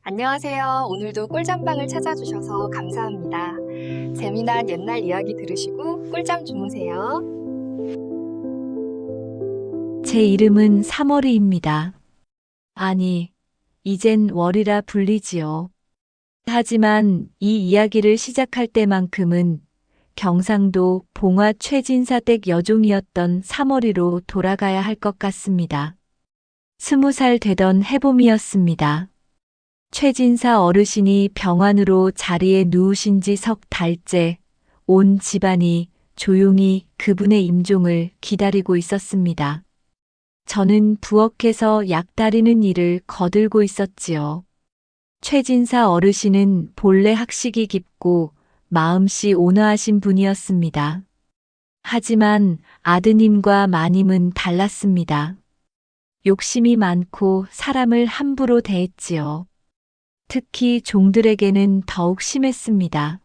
안녕하세요. 오늘도 꿀잠방을 찾아주셔서 감사합니다. 재미난 옛날 이야기 들으시고 꿀잠 주무세요. 제 이름은 3월이입니다. 아니, 이젠 월이라 불리지요. 하지만 이 이야기를 시작할 때만큼은 경상도 봉화 최진사 댁 여종이었던 3월이로 돌아가야 할 것 같습니다. 20살 되던 해봄이었습니다. 최진사 어르신이 병환으로 자리에 누우신 지 석 달째 온 집안이 조용히 그분의 임종을 기다리고 있었습니다. 저는 부엌에서 약다리는 일을 거들고 있었지요. 최진사 어르신은 본래 학식이 깊고 마음씨 온화하신 분이었습니다. 하지만 아드님과 마님은 달랐습니다. 욕심이 많고 사람을 함부로 대했지요. 특히 종들에게는 더욱 심했습니다.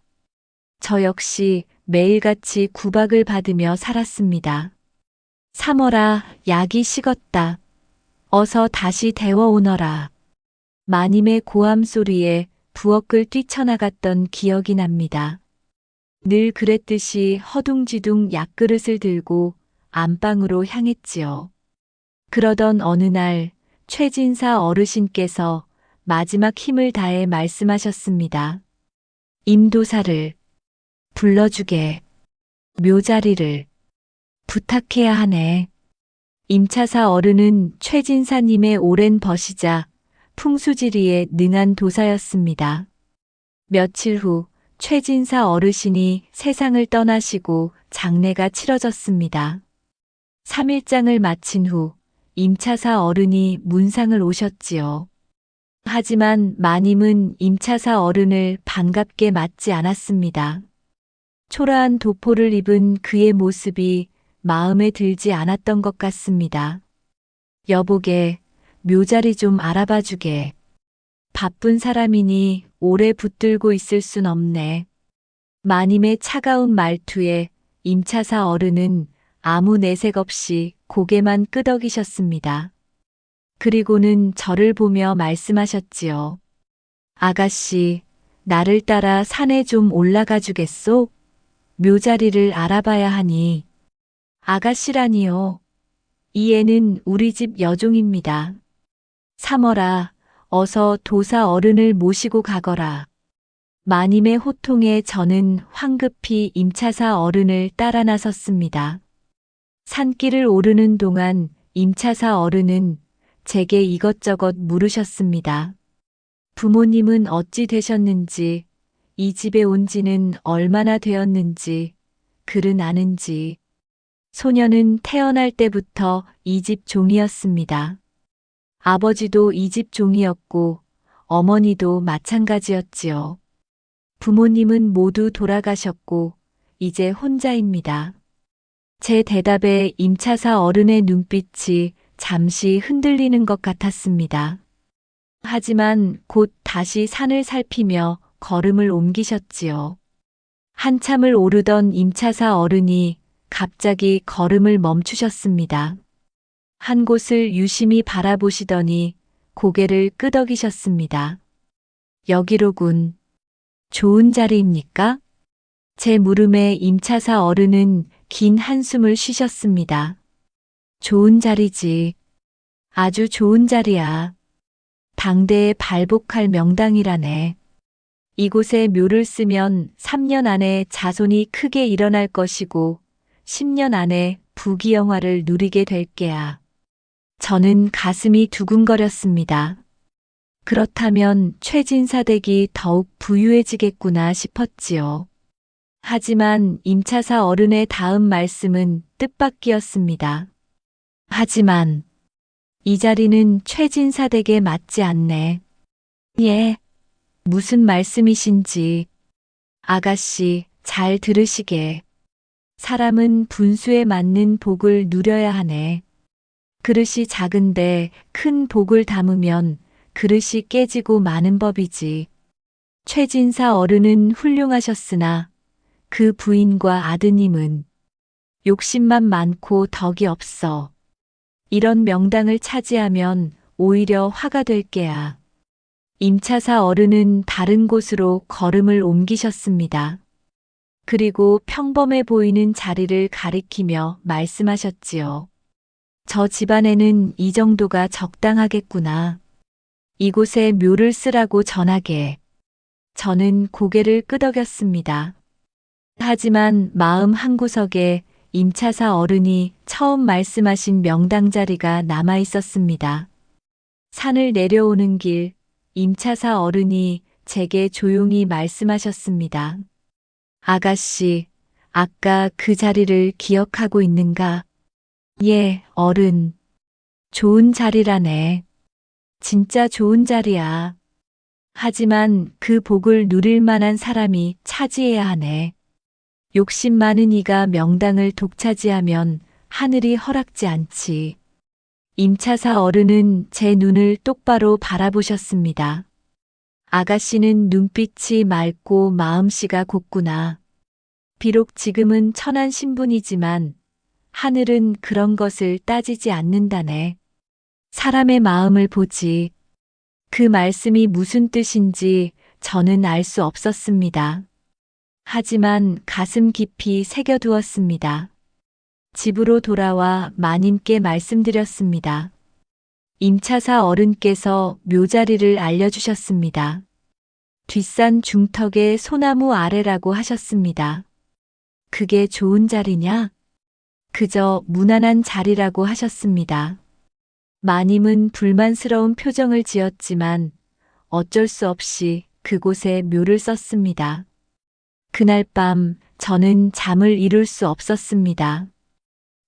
저 역시 매일같이 구박을 받으며 살았습니다. 3월아, 약이 식었다. 어서 다시 데워오너라. 마님의 고함 소리에 부엌을 뛰쳐나갔던 기억이 납니다. 늘 그랬듯이 허둥지둥 약그릇을 들고 안방으로 향했지요. 그러던 어느 날 최진사 어르신께서 마지막 힘을 다해 말씀하셨습니다. 임도사를 불러주게. 묘자리를 부탁해야 하네. 임차사 어른은 최진사님의 오랜 벗이자 풍수지리에 능한 도사였습니다. 며칠 후 최진사 어르신이 세상을 떠나시고 장례가 치러졌습니다. 3일장을 마친 후 임차사 어른이 문상을 오셨지요. 하지만 마님은 임차사 어른을 반갑게 맞지 않았습니다. 초라한 도포를 입은 그의 모습이 마음에 들지 않았던 것 같습니다. 여보게, 묘자리 좀 알아봐 주게. 바쁜 사람이니 오래 붙들고 있을 순 없네. 마님의 차가운 말투에 임차사 어른은 아무 내색 없이 고개만 끄덕이셨습니다. 그리고는 저를 보며 말씀하셨지요. 아가씨, 나를 따라 산에 좀 올라가 주겠소? 묘자리를 알아봐야 하니. 아가씨라니요. 이 애는 우리 집 여종입니다. 3월아, 어서 도사 어른을 모시고 가거라. 마님의 호통에 저는 황급히 임차사 어른을 따라 나섰습니다. 산길을 오르는 동안 임차사 어른은 제게 이것저것 물으셨습니다. 부모님은 어찌 되셨는지, 이 집에 온 지는 얼마나 되었는지, 글은 아는지. 소녀는 태어날 때부터 이 집 종이었습니다. 아버지도 이 집 종이었고 어머니도 마찬가지였지요. 부모님은 모두 돌아가셨고 이제 혼자입니다. 제 대답에 임차사 어른의 눈빛이 잠시 흔들리는 것 같았습니다. 하지만 곧 다시 산을 살피며 걸음을 옮기셨지요. 한참을 오르던 임차사 어른이 갑자기 걸음을 멈추셨습니다. 한 곳을 유심히 바라보시더니 고개를 끄덕이셨습니다. 여기로군. 좋은 자리입니까? 제 물음에 임차사 어른은 긴 한숨을 쉬셨습니다. 좋은 자리지. 아주 좋은 자리야. 당대에 발복할 명당이라네. 이곳에 묘를 쓰면 3년 안에 자손이 크게 일어날 것이고 10년 안에 부귀영화를 누리게 될 게야. 저는 가슴이 두근거렸습니다. 그렇다면 최진사 댁이 더욱 부유해지겠구나 싶었지요. 하지만 임차사 어른의 다음 말씀은 뜻밖이었습니다. 하지만 이 자리는 최진사 댁에 맞지 않네. 예, 무슨 말씀이신지. 아가씨, 잘 들으시게. 사람은 분수에 맞는 복을 누려야 하네. 그릇이 작은데 큰 복을 담으면 그릇이 깨지고 마는 법이지. 최진사 어른은 훌륭하셨으나 그 부인과 아드님은 욕심만 많고 덕이 없어. 이런 명당을 차지하면 오히려 화가 될 게야. 임차사 어른은 다른 곳으로 걸음을 옮기셨습니다. 그리고 평범해 보이는 자리를 가리키며 말씀하셨지요. 저 집안에는 이 정도가 적당하겠구나. 이곳에 묘를 쓰라고 전하게. 저는 고개를 끄덕였습니다. 하지만 마음 한구석에 임차사 어른이 처음 말씀하신 명당 자리가 남아 있었습니다. 산을 내려오는 길, 임차사 어른이 제게 조용히 말씀하셨습니다. 아가씨, 아까 그 자리를 기억하고 있는가? 예, 어른. 좋은 자리라네. 진짜 좋은 자리야. 하지만 그 복을 누릴 만한 사람이 차지해야 하네. 욕심 많은 이가 명당을 독차지하면 하늘이 허락지 않지. 임차사 어른은 제 눈을 똑바로 바라보셨습니다. 아가씨는 눈빛이 맑고 마음씨가 곱구나. 비록 지금은 천한 신분이지만 하늘은 그런 것을 따지지 않는다네. 사람의 마음을 보지. 그 말씀이 무슨 뜻인지 저는 알 수 없었습니다. 하지만 가슴 깊이 새겨두었습니다. 집으로 돌아와 마님께 말씀드렸습니다. 임차사 어른께서 묘자리를 알려주셨습니다. 뒷산 중턱의 소나무 아래라고 하셨습니다. 그게 좋은 자리냐? 그저 무난한 자리라고 하셨습니다. 마님은 불만스러운 표정을 지었지만 어쩔 수 없이 그곳에 묘를 썼습니다. 그날 밤 저는 잠을 이룰 수 없었습니다.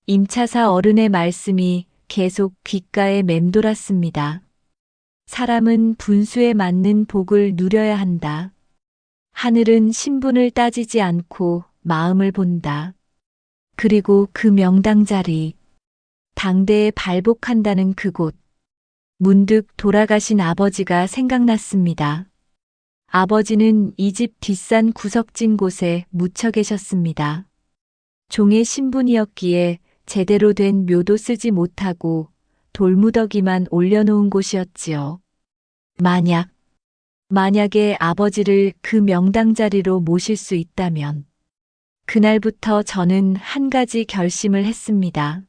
임차사 어른의 말씀이 계속 귓가에 맴돌았습니다. 사람은 분수에 맞는 복을 누려야 한다. 하늘은 신분을 따지지 않고 마음을 본다. 그리고 그 명당 자리, 당대에 발복한다는 그곳. 문득 돌아가신 아버지가 생각났습니다. 아버지는 이 집 뒷산 구석진 곳에 묻혀 계셨습니다. 종의 신분이었기에 제대로 된 묘도 쓰지 못하고 돌무더기만 올려놓은 곳이었지요. 만약에 아버지를 그 명당 자리로 모실 수 있다면, 그날부터 저는 한 가지 결심을 했습니다.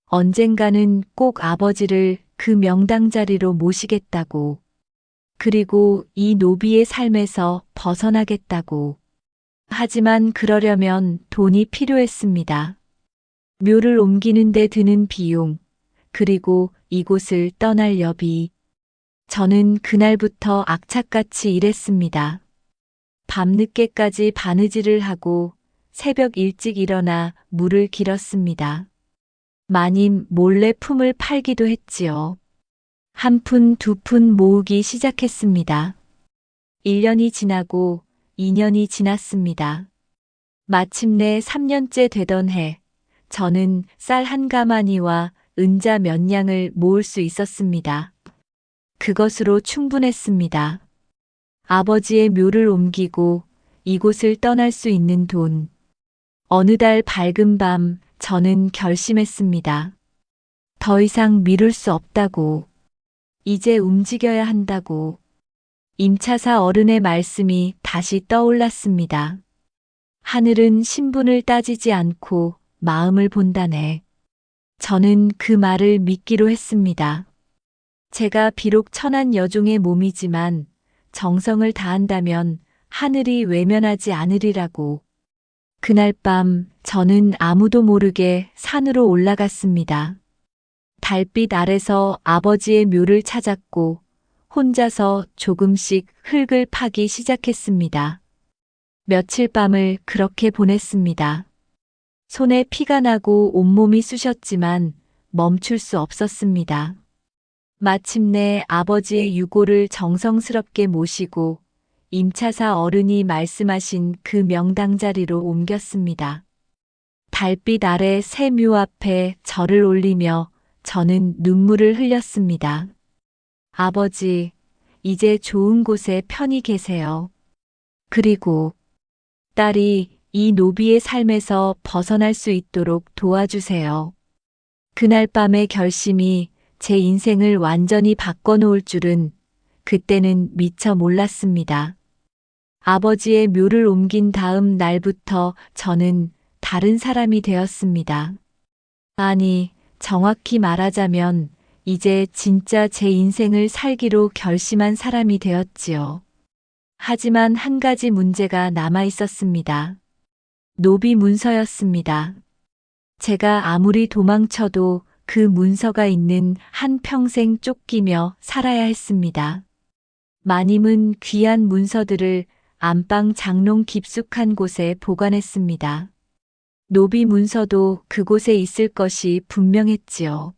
언젠가는 꼭 아버지를 그 명당 자리로 모시겠다고. 그리고 이 노비의 삶에서 벗어나겠다고. 하지만 그러려면 돈이 필요했습니다. 묘를 옮기는 데 드는 비용, 그리고 이곳을 떠날 여비. 저는 그날부터 악착같이 일했습니다. 밤늦게까지 바느질을 하고 새벽 일찍 일어나 물을 길었습니다. 마님 몰래 품을 팔기도 했지요. 한 푼, 두 푼 모으기 시작했습니다. 1년이 지나고 2년이 지났습니다. 마침내 3년째 되던 해, 저는 쌀 한 가마니와 은자 몇 냥을 모을 수 있었습니다. 그것으로 충분했습니다. 아버지의 묘를 옮기고 이곳을 떠날 수 있는 돈. 어느 달 밝은 밤 저는 결심했습니다. 더 이상 미룰 수 없다고. 이제 움직여야 한다고. 임차사 어른의 말씀이 다시 떠올랐습니다. 하늘은 신분을 따지지 않고 마음을 본다네. 저는 그 말을 믿기로 했습니다. 제가 비록 천한 여종의 몸이지만 정성을 다한다면 하늘이 외면하지 않으리라고. 그날 밤 저는 아무도 모르게 산으로 올라갔습니다. 달빛 아래서 아버지의 묘를 찾았고 혼자서 조금씩 흙을 파기 시작했습니다. 며칠 밤을 그렇게 보냈습니다. 손에 피가 나고 온몸이 쑤셨지만 멈출 수 없었습니다. 마침내 아버지의 유고를 정성스럽게 모시고 임차사 어른이 말씀하신 그 명당 자리로 옮겼습니다. 달빛 아래 새 묘 앞에 절을 올리며 저는 눈물을 흘렸습니다. 아버지, 이제 좋은 곳에 편히 계세요. 그리고 딸이 이 노비의 삶에서 벗어날 수 있도록 도와주세요. 그날 밤의 결심이 제 인생을 완전히 바꿔놓을 줄은 그때는 미처 몰랐습니다. 아버지의 묘를 옮긴 다음 날부터 저는 다른 사람이 되었습니다. 아니, 정확히 말하자면 이제 진짜 제 인생을 살기로 결심한 사람이 되었지요. 하지만 한 가지 문제가 남아 있었습니다. 노비 문서였습니다. 제가 아무리 도망쳐도 그 문서가 있는 한 평생 쫓기며 살아야 했습니다. 마님은 귀한 문서들을 안방 장롱 깊숙한 곳에 보관했습니다. 노비 문서도 그곳에 있을 것이 분명했지요.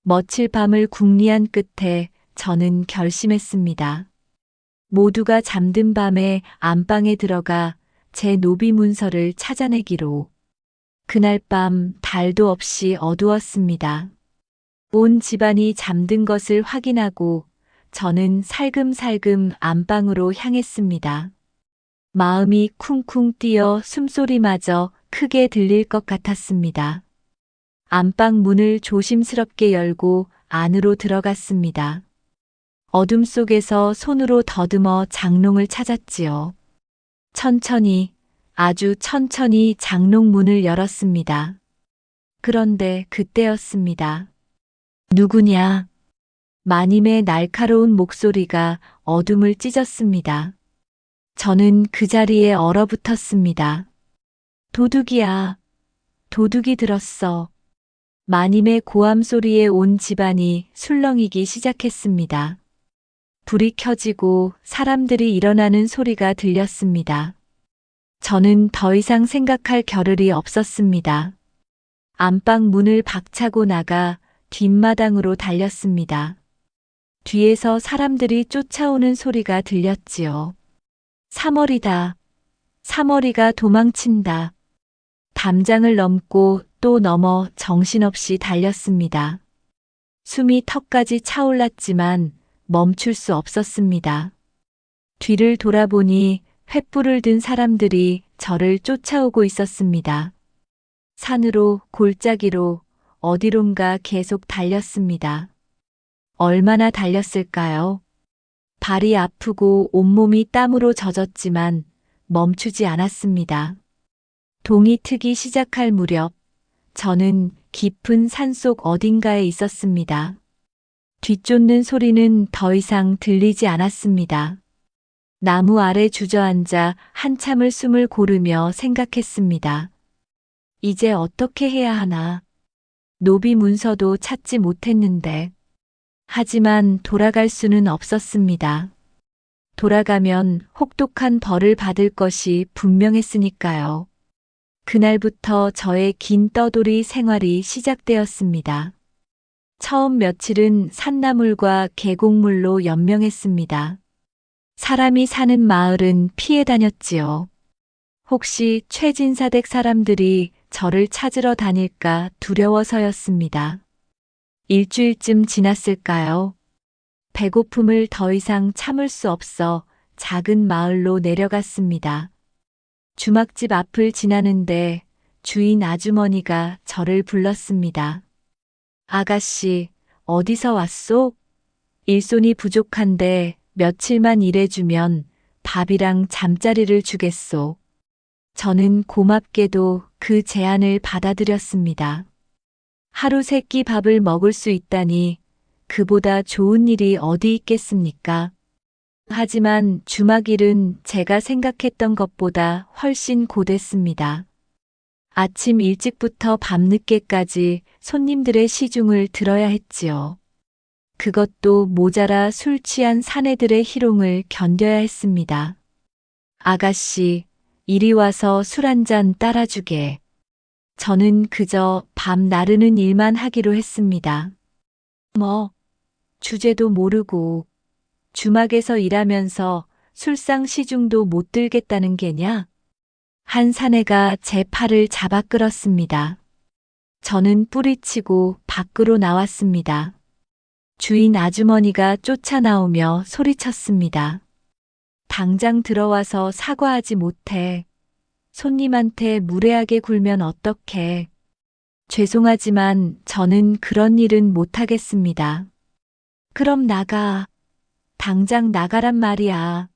며칠 밤을 궁리한 끝에 저는 결심했습니다. 모두가 잠든 밤에 안방에 들어가 제 노비 문서를 찾아내기로. 그날 밤 달도 없이 어두웠습니다. 온 집안이 잠든 것을 확인하고 저는 살금살금 안방으로 향했습니다. 마음이 쿵쿵 뛰어 숨소리마저 크게 들릴 것 같았습니다. 안방 문을 조심스럽게 열고 안으로 들어갔습니다. 어둠 속에서 손으로 더듬어 장롱을 찾았지요. 천천히, 아주 천천히 장롱 문을 열었습니다. 그런데 그때였습니다. 누구냐? 마님의 날카로운 목소리가 어둠을 찢었습니다. 저는 그 자리에 얼어붙었습니다. 도둑이야. 도둑이 들었어. 마님의 고함 소리에 온 집안이 술렁이기 시작했습니다. 불이 켜지고 사람들이 일어나는 소리가 들렸습니다. 저는 더 이상 생각할 겨를이 없었습니다. 안방 문을 박차고 나가 뒷마당으로 달렸습니다. 뒤에서 사람들이 쫓아오는 소리가 들렸지요. 사머리다. 사머리가 도망친다. 담장을 넘고 또 넘어 정신없이 달렸습니다. 숨이 턱까지 차올랐지만 멈출 수 없었습니다. 뒤를 돌아보니 횃불을 든 사람들이 저를 쫓아오고 있었습니다. 산으로, 골짜기로, 어디론가 계속 달렸습니다. 얼마나 달렸을까요? 발이 아프고 온몸이 땀으로 젖었지만 멈추지 않았습니다. 동이 트기 시작할 무렵 저는 깊은 산속 어딘가에 있었습니다. 뒤쫓는 소리는 더 이상 들리지 않았습니다. 나무 아래 주저앉아 한참을 숨을 고르며 생각했습니다. 이제 어떻게 해야 하나? 노비 문서도 찾지 못했는데. 하지만 돌아갈 수는 없었습니다. 돌아가면 혹독한 벌을 받을 것이 분명했으니까요. 그날부터 저의 긴 떠돌이 생활이 시작되었습니다. 처음 며칠은 산나물과 계곡물로 연명했습니다. 사람이 사는 마을은 피해 다녔지요. 혹시 최진사댁 사람들이 저를 찾으러 다닐까 두려워서였습니다. 일주일쯤 지났을까요? 배고픔을 더 이상 참을 수 없어 작은 마을로 내려갔습니다. 주막집 앞을 지나는데 주인 아주머니가 저를 불렀습니다. 아가씨, 어디서 왔소? 일손이 부족한데 며칠만 일해주면 밥이랑 잠자리를 주겠소. 저는 고맙게도 그 제안을 받아들였습니다. 하루 세 끼 밥을 먹을 수 있다니 그보다 좋은 일이 어디 있겠습니까? 하지만 주막일은 제가 생각했던 것보다 훨씬 고됐습니다. 아침 일찍부터 밤늦게까지 손님들의 시중을 들어야 했지요. 그것도 모자라 술 취한 사내들의 희롱을 견뎌야 했습니다. 아가씨, 이리 와서 술 한 잔 따라주게. 저는 그저 밤 나르는 일만 하기로 했습니다. 주제도 모르고 주막에서 일하면서 술상 시중도 못 들겠다는 게냐? 한 사내가 제 팔을 잡아 끌었습니다. 저는 뿌리치고 밖으로 나왔습니다. 주인 아주머니가 쫓아나오며 소리쳤습니다. 당장 들어와서 사과하지 못해. 손님한테 무례하게 굴면 어떡해. 죄송하지만 저는 그런 일은 못하겠습니다. 그럼 나가. 당장 나가란 말이야.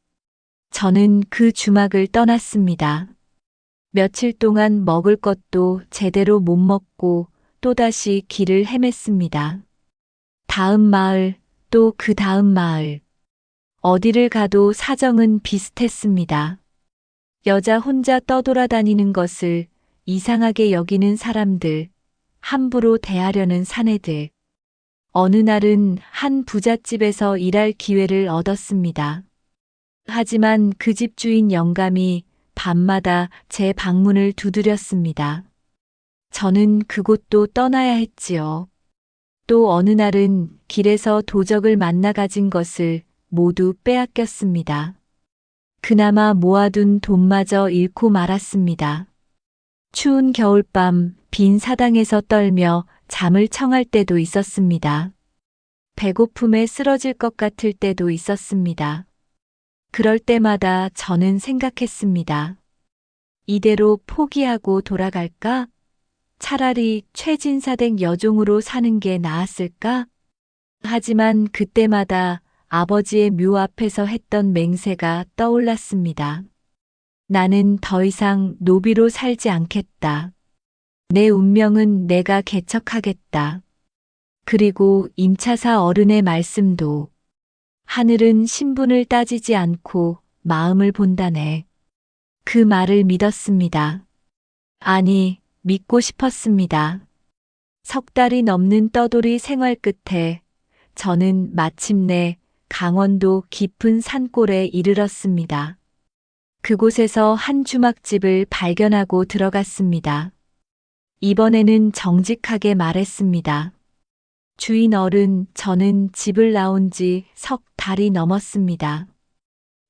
저는 그 주막을 떠났습니다. 며칠 동안 먹을 것도 제대로 못 먹고 또다시 길을 헤맸습니다. 다음 마을, 또 그 다음 마을. 어디를 가도 사정은 비슷했습니다. 여자 혼자 떠돌아다니는 것을 이상하게 여기는 사람들, 함부로 대하려는 사내들. 어느 날은 한 부잣집에서 일할 기회를 얻었습니다. 하지만 그 집 주인 영감이 밤마다 제 방문을 두드렸습니다. 저는 그곳도 떠나야 했지요. 또 어느 날은 길에서 도적을 만나 가진 것을 모두 빼앗겼습니다. 그나마 모아둔 돈마저 잃고 말았습니다. 추운 겨울밤 빈 사당에서 떨며 잠을 청할 때도 있었습니다. 배고픔에 쓰러질 것 같을 때도 있었습니다. 그럴 때마다 저는 생각했습니다. 이대로 포기하고 돌아갈까? 차라리 최진사댁 여종으로 사는 게 나았을까? 하지만 그때마다 아버지의 묘 앞에서 했던 맹세가 떠올랐습니다. 나는 더 이상 노비로 살지 않겠다. 내 운명은 내가 개척하겠다. 그리고 임차사 어른의 말씀도 하늘은 신분을 따지지 않고 마음을 본다네. 그 말을 믿었습니다. 아니, 믿고 싶었습니다. 석 달이 넘는 떠돌이 생활 끝에 저는 마침내 강원도 깊은 산골에 이르렀습니다. 그곳에서 한 주막집을 발견하고 들어갔습니다. 이번에는 정직하게 말했습니다. 주인 어른, 저는 집을 나온 지 석 달이 넘었습니다.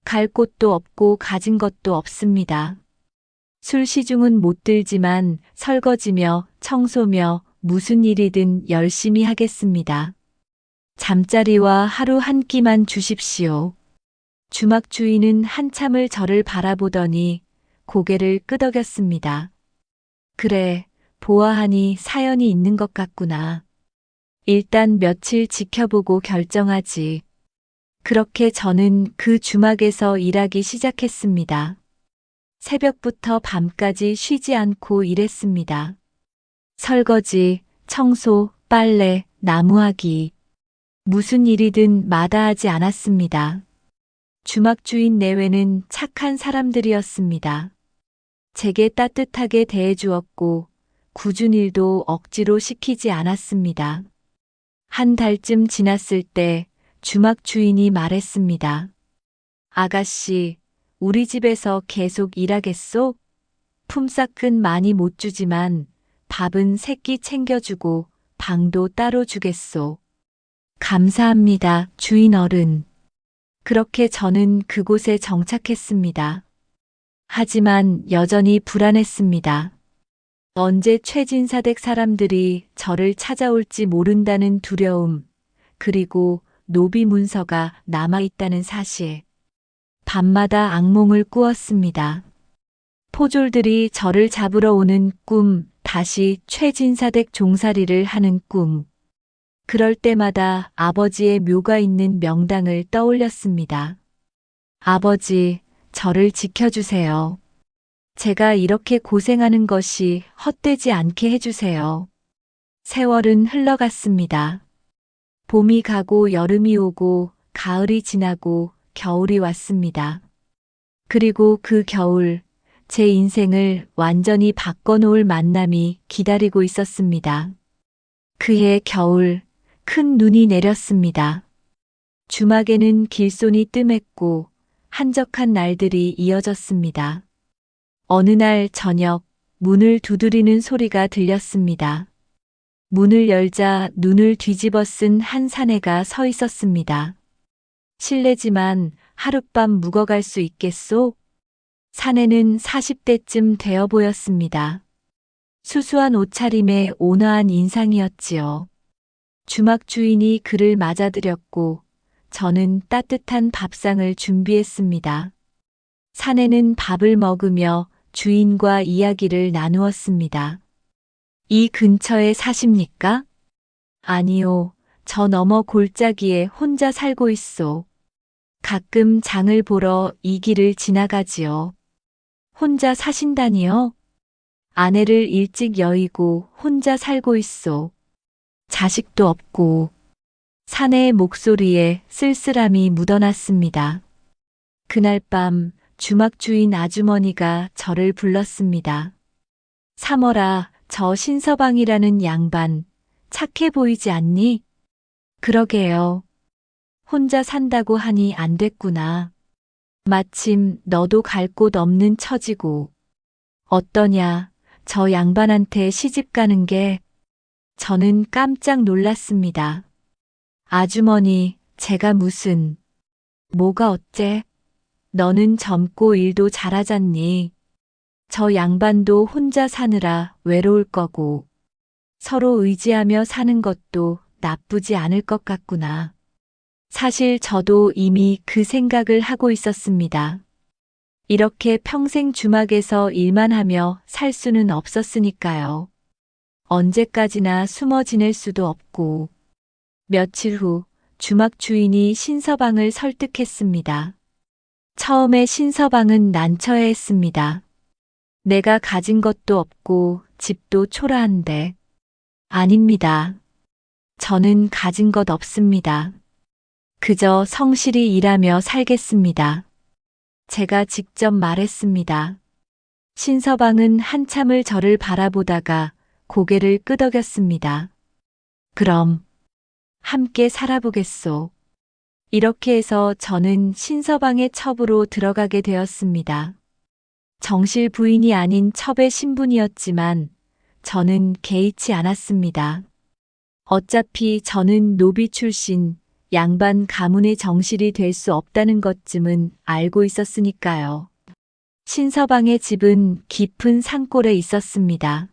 갈 곳도 없고 가진 것도 없습니다. 술 시중은 못 들지만 설거지며 청소며 무슨 일이든 열심히 하겠습니다. 잠자리와 하루 한 끼만 주십시오. 주막 주인은 한참을 저를 바라보더니 고개를 끄덕였습니다. 그래, 보아하니 사연이 있는 것 같구나. 일단 며칠 지켜보고 결정하지. 그렇게 저는 그 주막에서 일하기 시작했습니다. 새벽부터 밤까지 쉬지 않고 일했습니다. 설거지, 청소, 빨래, 나무하기. 무슨 일이든 마다하지 않았습니다. 주막 주인 내외는 착한 사람들이었습니다. 제게 따뜻하게 대해주었고 굳은 일도 억지로 시키지 않았습니다. 한 달쯤 지났을 때 주막 주인이 말했습니다. 아가씨, 우리 집에서 계속 일하겠소? 품삯은 많이 못 주지만 밥은 세 끼 챙겨주고 방도 따로 주겠소. 감사합니다, 주인 어른. 그렇게 저는 그곳에 정착했습니다. 하지만 여전히 불안했습니다. 언제 최진사댁 사람들이 저를 찾아올지 모른다는 두려움, 그리고 노비 문서가 남아있다는 사실. 밤마다 악몽을 꾸었습니다. 포졸들이 저를 잡으러 오는 꿈, 다시 최진사댁 종살이를 하는 꿈. 그럴 때마다 아버지의 묘가 있는 명당을 떠올렸습니다. 아버지, 저를 지켜주세요. 제가 이렇게 고생하는 것이 헛되지 않게 해주세요. 세월은 흘러갔습니다. 봄이 가고 여름이 오고 가을이 지나고 겨울이 왔습니다. 그리고 그 겨울, 제 인생을 완전히 바꿔놓을 만남이 기다리고 있었습니다. 그해 겨울, 큰 눈이 내렸습니다. 주막에는 길손이 뜸했고 한적한 날들이 이어졌습니다. 어느 날 저녁, 문을 두드리는 소리가 들렸습니다. 문을 열자 눈을 뒤집어 쓴 한 사내가 서 있었습니다. 실례지만 하룻밤 묵어갈 수 있겠소? 사내는 40대쯤 되어 보였습니다. 수수한 옷차림에 온화한 인상이었지요. 주막 주인이 그를 맞아들였고 저는 따뜻한 밥상을 준비했습니다. 사내는 밥을 먹으며 주인과 이야기를 나누었습니다. 이 근처에 사십니까? 아니요, 저 너머 골짜기에 혼자 살고 있소. 가끔 장을 보러 이 길을 지나가지요. 혼자 사신다니요? 아내를 일찍 여의고 혼자 살고 있소. 자식도 없고. 사내의 목소리에 쓸쓸함이 묻어났습니다. 그날 밤 주막 주인 아주머니가 저를 불렀습니다. 사모라, 저 신서방이라는 양반, 착해 보이지 않니? 그러게요. 혼자 산다고 하니 안 됐구나. 마침 너도 갈 곳 없는 처지고. 어떠냐, 저 양반한테 시집 가는 게. 저는 깜짝 놀랐습니다. 아주머니, 제가 무슨, 뭐가 어째? 너는 젊고 일도 잘하잖니. 저 양반도 혼자 사느라 외로울 거고, 서로 의지하며 사는 것도 나쁘지 않을 것 같구나. 사실 저도 이미 그 생각을 하고 있었습니다. 이렇게 평생 주막에서 일만 하며 살 수는 없었으니까요. 언제까지나 숨어 지낼 수도 없고. 며칠 후 주막 주인이 신서방을 설득했습니다. 처음에 신서방은 난처해했습니다. 내가 가진 것도 없고 집도 초라한데. 아닙니다. 저는 가진 것 없습니다. 그저 성실히 일하며 살겠습니다. 제가 직접 말했습니다. 신서방은 한참을 저를 바라보다가 고개를 끄덕였습니다. 그럼 함께 살아보겠소. 이렇게 해서 저는 신서방의 첩으로 들어가게 되었습니다. 정실 부인이 아닌 첩의 신분이었지만 저는 개의치 않았습니다. 어차피 저는 노비 출신, 양반 가문의 정실이 될 수 없다는 것쯤은 알고 있었으니까요. 신서방의 집은 깊은 산골에 있었습니다.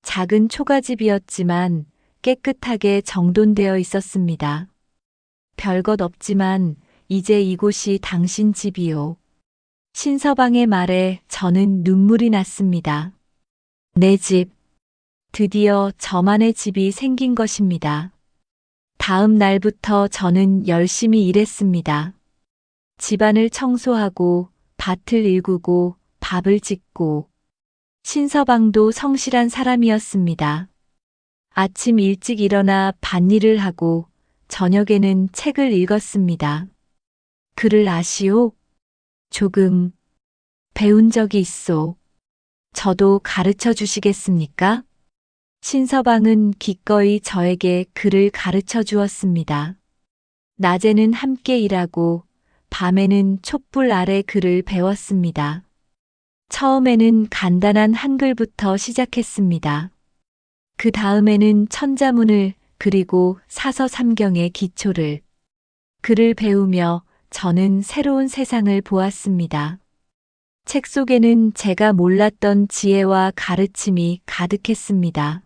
작은 초가집이었지만 깨끗하게 정돈되어 있었습니다. 별것 없지만 이제 이곳이 당신 집이요. 신서방의 말에 저는 눈물이 났습니다. 내 집. 드디어 저만의 집이 생긴 것입니다. 다음 날부터 저는 열심히 일했습니다. 집안을 청소하고 밭을 일구고 밥을 짓고. 신서방도 성실한 사람이었습니다. 아침 일찍 일어나 밭일을 하고 저녁에는 책을 읽었습니다. 글을 아시오? 조금 배운 적이 있소. 저도 가르쳐 주시겠습니까? 신서방은 기꺼이 저에게 글을 가르쳐 주었습니다. 낮에는 함께 일하고 밤에는 촛불 아래 글을 배웠습니다. 처음에는 간단한 한글부터 시작했습니다. 그 다음에는 천자문을 그리고 사서삼경의 기초를. 글을 배우며 저는 새로운 세상을 보았습니다. 책 속에는 제가 몰랐던 지혜와 가르침이 가득했습니다.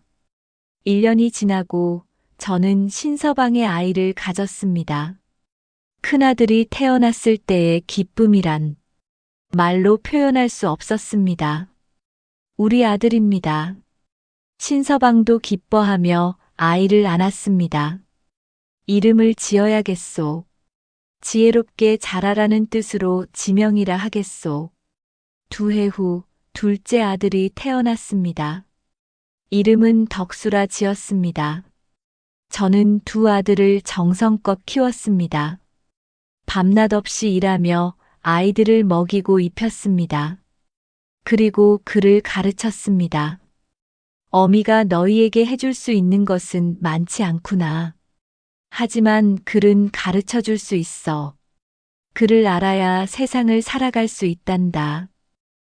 1년이 지나고 저는 신서방의 아이를 가졌습니다. 큰아들이 태어났을 때의 기쁨이란 말로 표현할 수 없었습니다. 우리 아들입니다. 신서방도 기뻐하며 아이를 안았습니다. 이름을 지어야겠소. 지혜롭게 자라라는 뜻으로 지명이라 하겠소. 2해 후 둘째 아들이 태어났습니다. 이름은 덕수라 지었습니다. 저는 2 아들을 정성껏 키웠습니다. 밤낮 없이 일하며 아이들을 먹이고 입혔습니다. 그리고 글을 가르쳤습니다. 어미가 너희에게 해줄 수 있는 것은 많지 않구나. 하지만 글은 가르쳐 줄 수 있어. 글을 알아야 세상을 살아갈 수 있단다.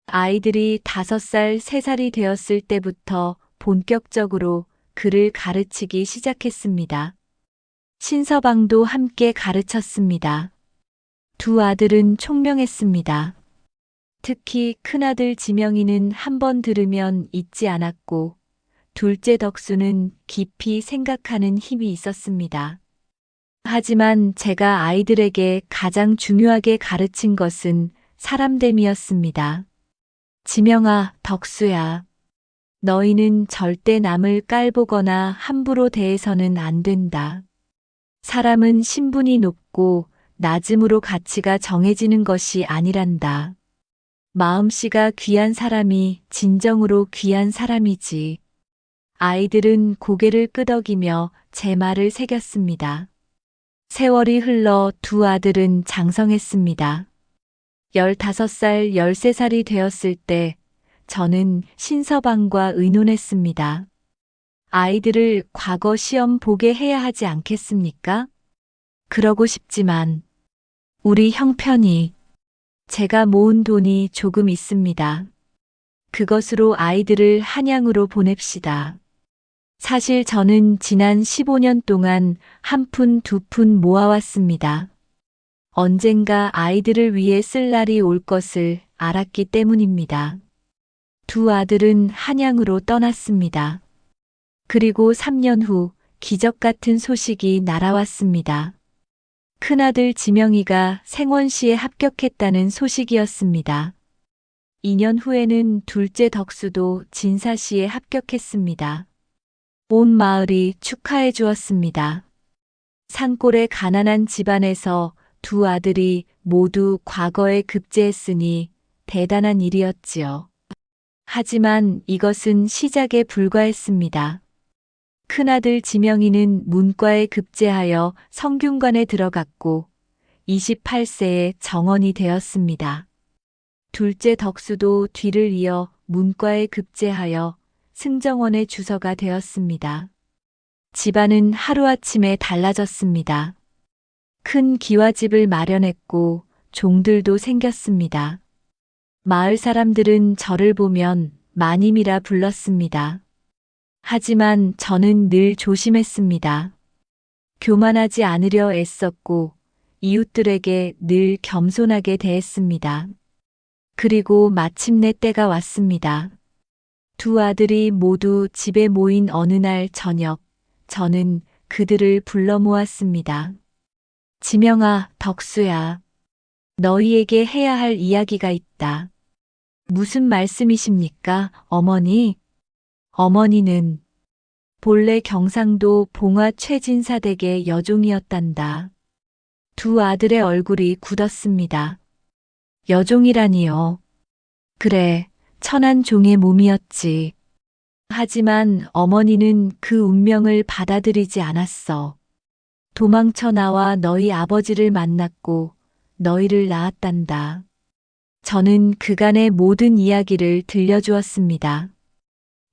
아이들이 5살, 3살이 되었을 때부터 본격적으로 글을 가르치기 시작했습니다. 신서방도 함께 가르쳤습니다. 2 아들은 총명했습니다. 특히 큰아들 지명이는 한 번 들으면 잊지 않았고, 둘째 덕수는 깊이 생각하는 힘이 있었습니다. 하지만 제가 아이들에게 가장 중요하게 가르친 것은 사람됨이었습니다. 지명아, 덕수야. 너희는 절대 남을 깔보거나 함부로 대해서는 안 된다. 사람은 신분이 높고 낮음으로 가치가 정해지는 것이 아니란다. 마음씨가 귀한 사람이 진정으로 귀한 사람이지. 아이들은 고개를 끄덕이며 제 말을 새겼습니다. 세월이 흘러 두 아들은 장성했습니다. 15살, 13살이 되었을 때 저는 신서방과 의논했습니다. 아이들을 과거 시험 보게 해야 하지 않겠습니까? 그러고 싶지만 우리 형편이 제가 모은 돈이 조금 있습니다. 그것으로 아이들을 한양으로 보냅시다. 사실 저는 지난 15년 동안 한 푼, 두 푼 모아왔습니다. 언젠가 아이들을 위해 쓸 날이 올 것을 알았기 때문입니다. 두 아들은 한양으로 떠났습니다. 그리고 3년 후 기적 같은 소식이 날아왔습니다. 큰아들 지명이가 생원시에 합격했다는 소식이었습니다. 2년 후에는 둘째 덕수도 진사시에 합격했습니다. 온 마을이 축하해 주었습니다. 산골의 가난한 집안에서 두 아들이 모두 과거에 급제했으니 대단한 일이었지요. 하지만 이것은 시작에 불과했습니다. 큰아들 지명이는 문과에 급제하여 성균관에 들어갔고 28세에 정원이 되었습니다. 둘째 덕수도 뒤를 이어 문과에 급제하여 승정원의 주서가 되었습니다. 집안은 하루아침에 달라졌습니다. 큰 기와집을 마련했고 종들도 생겼습니다. 마을 사람들은 저를 보면 마님이라 불렀습니다. 하지만 저는 늘 조심했습니다. 교만하지 않으려 애썼고 이웃들에게 늘 겸손하게 대했습니다. 그리고 마침내 때가 왔습니다. 두 아들이 모두 집에 모인 어느 날 저녁, 저는 그들을 불러 모았습니다. 지명아, 덕수야. 너희에게 해야 할 이야기가 있다. 무슨 말씀이십니까, 어머니? 어머니는 본래 경상도 봉화 최진사댁의 여종이었단다. 두 아들의 얼굴이 굳었습니다. 여종이라니요. 그래, 천한 종의 몸이었지. 하지만 어머니는 그 운명을 받아들이지 않았어. 도망쳐 나와 너희 아버지를 만났고 너희를 낳았단다. 저는 그간의 모든 이야기를 들려주었습니다.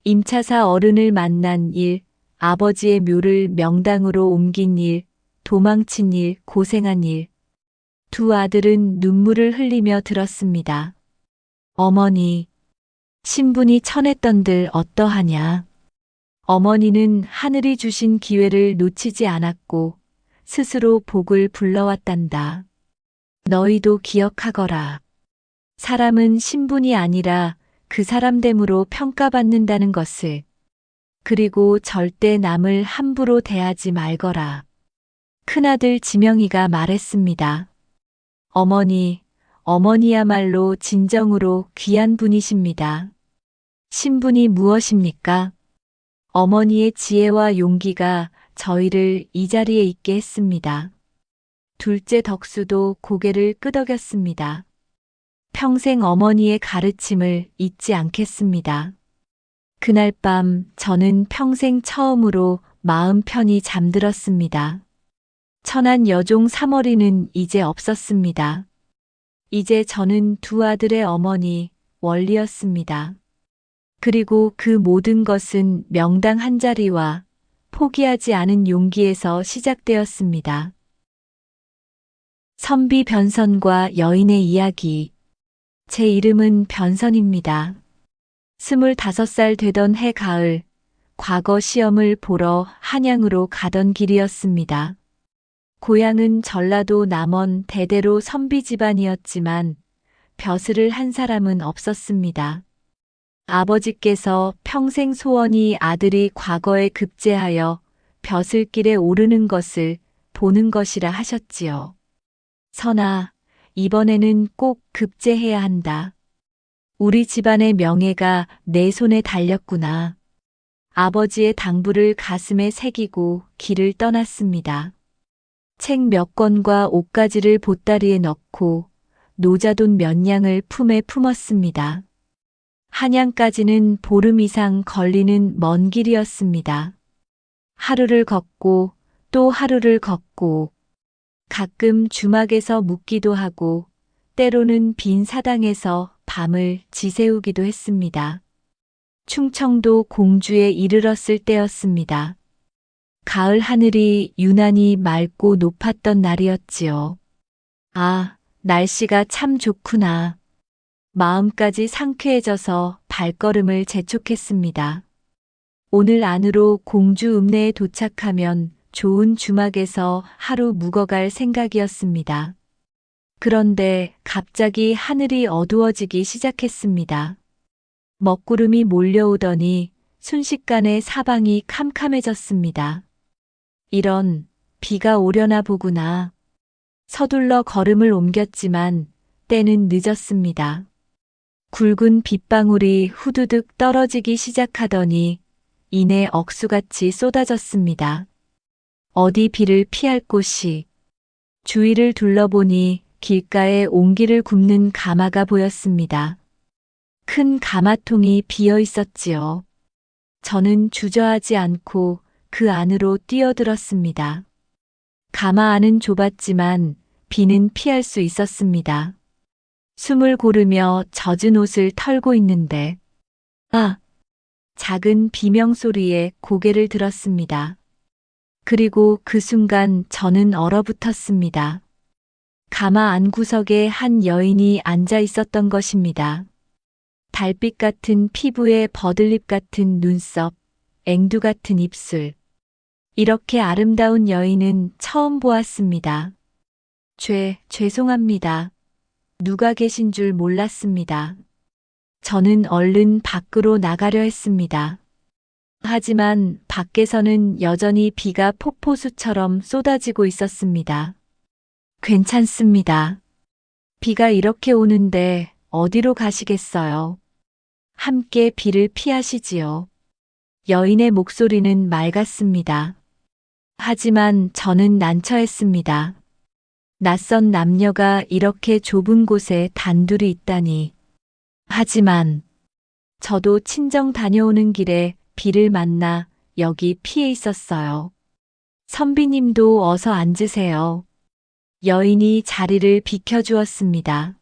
임차사 어른을 만난 일, 아버지의 묘를 명당으로 옮긴 일, 도망친 일, 고생한 일. 두 아들은 눈물을 흘리며 들었습니다. 어머니, 신분이 천했던들 어떠하냐? 어머니는 하늘이 주신 기회를 놓치지 않았고 스스로 복을 불러왔단다. 너희도 기억하거라. 사람은 신분이 아니라 그 사람됨으로 평가받는다는 것을. 그리고 절대 남을 함부로 대하지 말거라. 큰아들 지명이가 말했습니다. 어머니, 어머니야말로 진정으로 귀한 분이십니다. 신분이 무엇입니까? 어머니의 지혜와 용기가 저희를 이 자리에 있게 했습니다. 둘째 덕수도 고개를 끄덕였습니다. 평생 어머니의 가르침을 잊지 않겠습니다. 그날 밤 저는 평생 처음으로 마음 편히 잠들었습니다. 천한 여종 삼월이는 이제 없었습니다. 이제 저는 두 아들의 어머니 원리였습니다. 그리고 그 모든 것은 명당 한 자리와 포기하지 않은 용기에서 시작되었습니다. 선비 변선과 여인의 이야기. 제 이름은 변선입니다. 25살 되던 해 가을, 과거 시험을 보러 한양으로 가던 길이었습니다. 고향은 전라도 남원 대대로 선비 집안이었지만 벼슬을 한 사람은 없었습니다. 아버지께서 평생 소원이 아들이 과거에 급제하여 벼슬길에 오르는 것을 보는 것이라 하셨지요. 선아, 이번에는 꼭 급제해야 한다. 우리 집안의 명예가 내 손에 달렸구나. 아버지의 당부를 가슴에 새기고 길을 떠났습니다. 책 몇 권과 옷가지를 보따리에 넣고 노자돈 몇 냥을 품에 품었습니다. 한양까지는 보름 이상 걸리는 먼 길이었습니다. 하루를 걷고 또 하루를 걷고 가끔 주막에서 묵기도 하고 때로는 빈 사당에서 밤을 지새우기도 했습니다. 충청도 공주에 이르렀을 때였습니다. 가을 하늘이 유난히 맑고 높았던 날이었지요. 아, 날씨가 참 좋구나. 마음까지 상쾌해져서 발걸음을 재촉했습니다. 오늘 안으로 공주 읍내에 도착하면 좋은 주막에서 하루 묵어갈 생각이었습니다. 그런데 갑자기 하늘이 어두워지기 시작했습니다. 먹구름이 몰려오더니 순식간에 사방이 캄캄해졌습니다. 이런, 비가 오려나 보구나. 서둘러 걸음을 옮겼지만 때는 늦었습니다. 굵은 빗방울이 후두둑 떨어지기 시작하더니 이내 억수같이 쏟아졌습니다. 어디 비를 피할 곳이. 주위를 둘러보니 길가에 옹기를 굽는 가마가 보였습니다. 큰 가마통이 비어 있었지요. 저는 주저하지 않고 그 안으로 뛰어들었습니다. 가마 안은 좁았지만 비는 피할 수 있었습니다. 숨을 고르며 젖은 옷을 털고 있는데, 아! 작은 비명소리에 고개를 들었습니다. 그리고 그 순간 저는 얼어붙었습니다. 가마 안구석에 한 여인이 앉아 있었던 것입니다. 달빛 같은 피부에 버들잎 같은 눈썹, 앵두 같은 입술. 이렇게 아름다운 여인은 처음 보았습니다. 죄송합니다. 누가 계신 줄 몰랐습니다. 저는 얼른 밖으로 나가려 했습니다. 하지만 밖에서는 여전히 비가 폭포수처럼 쏟아지고 있었습니다. 괜찮습니다. 비가 이렇게 오는데 어디로 가시겠어요? 함께 비를 피하시지요. 여인의 목소리는 맑았습니다. 하지만 저는 난처했습니다. 낯선 남녀가 이렇게 좁은 곳에 단둘이 있다니. 하지만 저도 친정 다녀오는 길에 비를 만나 여기 피해 있었어요. 선비님도 어서 앉으세요. 여인이 자리를 비켜주었습니다.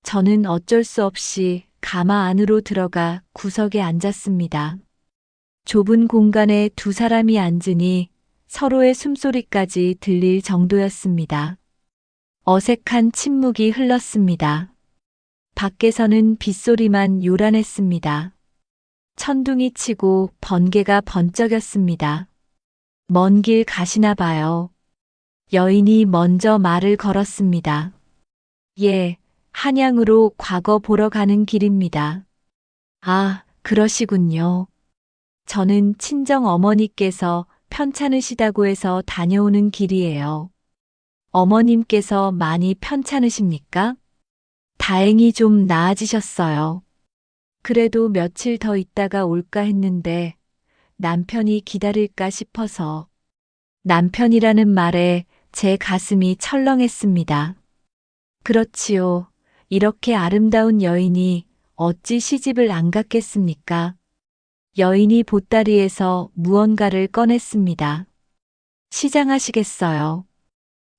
저는 어쩔 수 없이 가마 안으로 들어가 구석에 앉았습니다. 좁은 공간에 두 사람이 앉으니 서로의 숨소리까지 들릴 정도였습니다. 어색한 침묵이 흘렀습니다. 밖에서는 빗소리만 요란했습니다. 천둥이 치고 번개가 번쩍였습니다. 먼 길 가시나 봐요. 여인이 먼저 말을 걸었습니다. 예, 한양으로 과거 보러 가는 길입니다. 아, 그러시군요. 저는 친정 어머니께서 편찮으시다고 해서 다녀오는 길이에요. 어머님께서 많이 편찮으십니까? 다행히 좀 나아지셨어요. 그래도 며칠 더 있다가 올까 했는데 남편이 기다릴까 싶어서. 남편이라는 말에 제 가슴이 철렁했습니다. 그렇지요. 이렇게 아름다운 여인이 어찌 시집을 안 갔겠습니까? 여인이 보따리에서 무언가를 꺼냈습니다. 시장하시겠어요?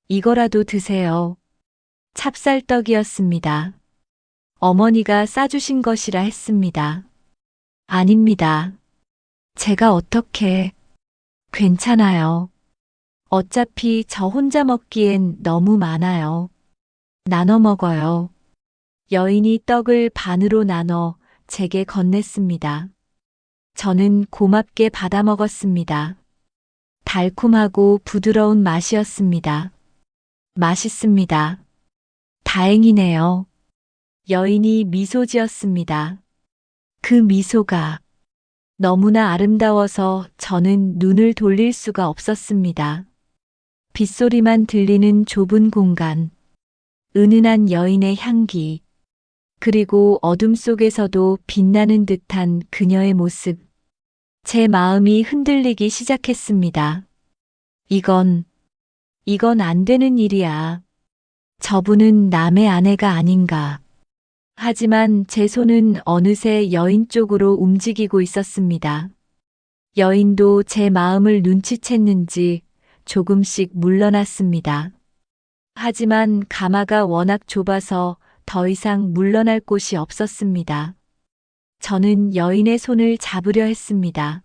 이거라도 드세요. 찹쌀떡이었습니다. 어머니가 싸주신 것이라 했습니다. 아닙니다. 제가 어떻게... 괜찮아요. 어차피 저 혼자 먹기엔 너무 많아요. 나눠 먹어요. 여인이 떡을 반으로 나눠 제게 건넸습니다. 저는 고맙게 받아 먹었습니다. 달콤하고 부드러운 맛이었습니다. 맛있습니다. 다행이네요. 여인이 미소 지었습니다. 그 미소가 너무나 아름다워서 저는 눈을 돌릴 수가 없었습니다. 빗소리만 들리는 좁은 공간, 은은한 여인의 향기, 그리고 어둠 속에서도 빛나는 듯한 그녀의 모습. 제 마음이 흔들리기 시작했습니다. 이건 이건 안 되는 일이야. 저분은 남의 아내가 아닌가. 하지만 제 손은 어느새 여인 쪽으로 움직이고 있었습니다. 여인도 제 마음을 눈치챘는지 조금씩 물러났습니다. 하지만 가마가 워낙 좁아서 더 이상 물러날 곳이 없었습니다. 저는 여인의 손을 잡으려 했습니다.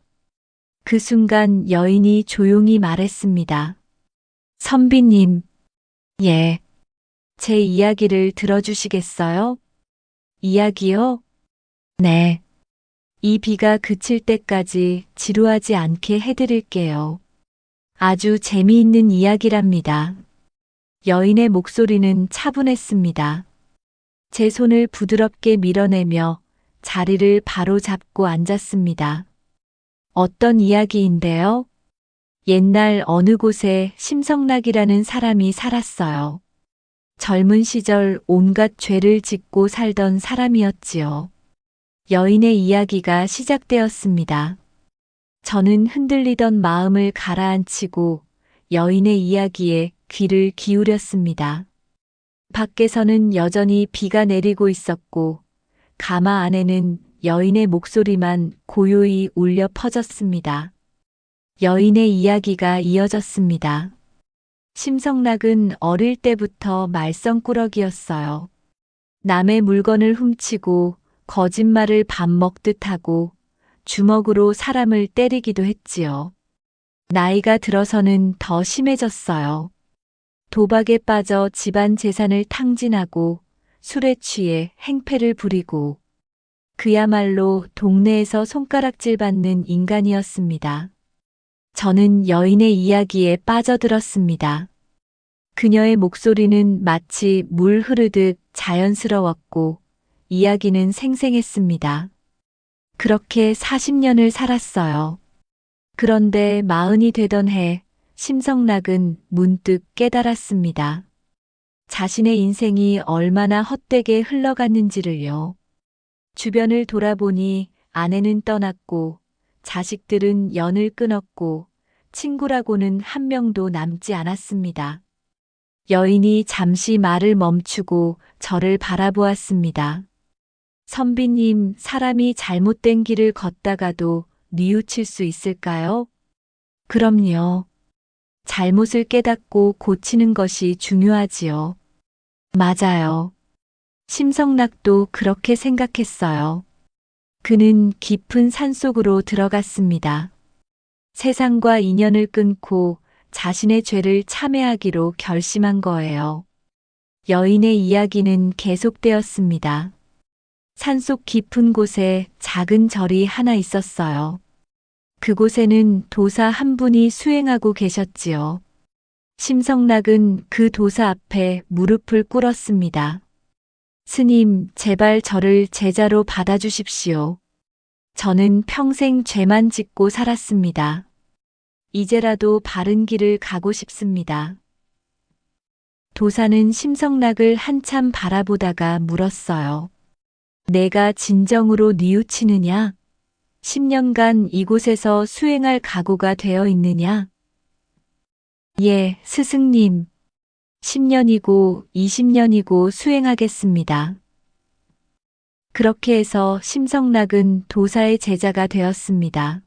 그 순간 여인이 조용히 말했습니다. 선비님, 예. 제 이야기를 들어주시겠어요? 이야기요? 네. 이 비가 그칠 때까지 지루하지 않게 해드릴게요. 아주 재미있는 이야기랍니다. 여인의 목소리는 차분했습니다. 제 손을 부드럽게 밀어내며 자리를 바로 잡고 앉았습니다. 어떤 이야기인데요? 옛날 어느 곳에 심성락이라는 사람이 살았어요. 젊은 시절 온갖 죄를 짓고 살던 사람이었지요. 여인의 이야기가 시작되었습니다. 저는 흔들리던 마음을 가라앉히고 여인의 이야기에 귀를 기울였습니다. 밖에서는 여전히 비가 내리고 있었고 가마 안에는 여인의 목소리만 고요히 울려 퍼졌습니다. 여인의 이야기가 이어졌습니다. 심성락은 어릴 때부터 말썽꾸러기였어요. 남의 물건을 훔치고 거짓말을 밥 먹듯 하고 주먹으로 사람을 때리기도 했지요. 나이가 들어서는 더 심해졌어요. 도박에 빠져 집안 재산을 탕진하고 술에 취해 행패를 부리고 그야말로 동네에서 손가락질 받는 인간이었습니다. 저는 여인의 이야기에 빠져들었습니다. 그녀의 목소리는 마치 물 흐르듯 자연스러웠고 이야기는 생생했습니다. 그렇게 40년을 살았어요. 그런데 40이 되던 해 심성락은 문득 깨달았습니다. 자신의 인생이 얼마나 헛되게 흘러갔는지를요. 주변을 돌아보니 아내는 떠났고 자식들은 연을 끊었고 친구라고는 한 명도 남지 않았습니다. 여인이 잠시 말을 멈추고 저를 바라보았습니다. 선비님, 사람이 잘못된 길을 걷다가도 뉘우칠 수 있을까요? 그럼요. 잘못을 깨닫고 고치는 것이 중요하지요. 맞아요. 심성락도 그렇게 생각했어요. 그는 깊은 산속으로 들어갔습니다. 세상과 인연을 끊고 자신의 죄를 참회하기로 결심한 거예요. 여인의 이야기는 계속되었습니다. 산속 깊은 곳에 작은 절이 하나 있었어요. 그곳에는 도사 한 분이 수행하고 계셨지요. 심성락은 그 도사 앞에 무릎을 꿇었습니다. 스님, 제발 저를 제자로 받아주십시오. 저는 평생 죄만 짓고 살았습니다. 이제라도 바른 길을 가고 싶습니다. 도사는 심성락을 한참 바라보다가 물었어요. 내가 진정으로 뉘우치느냐? 10년간 이곳에서 수행할 각오가 되어 있느냐? 예, 스승님. 10년이고 20년이고 수행하겠습니다. 그렇게 해서 심성락은 도사의 제자가 되었습니다.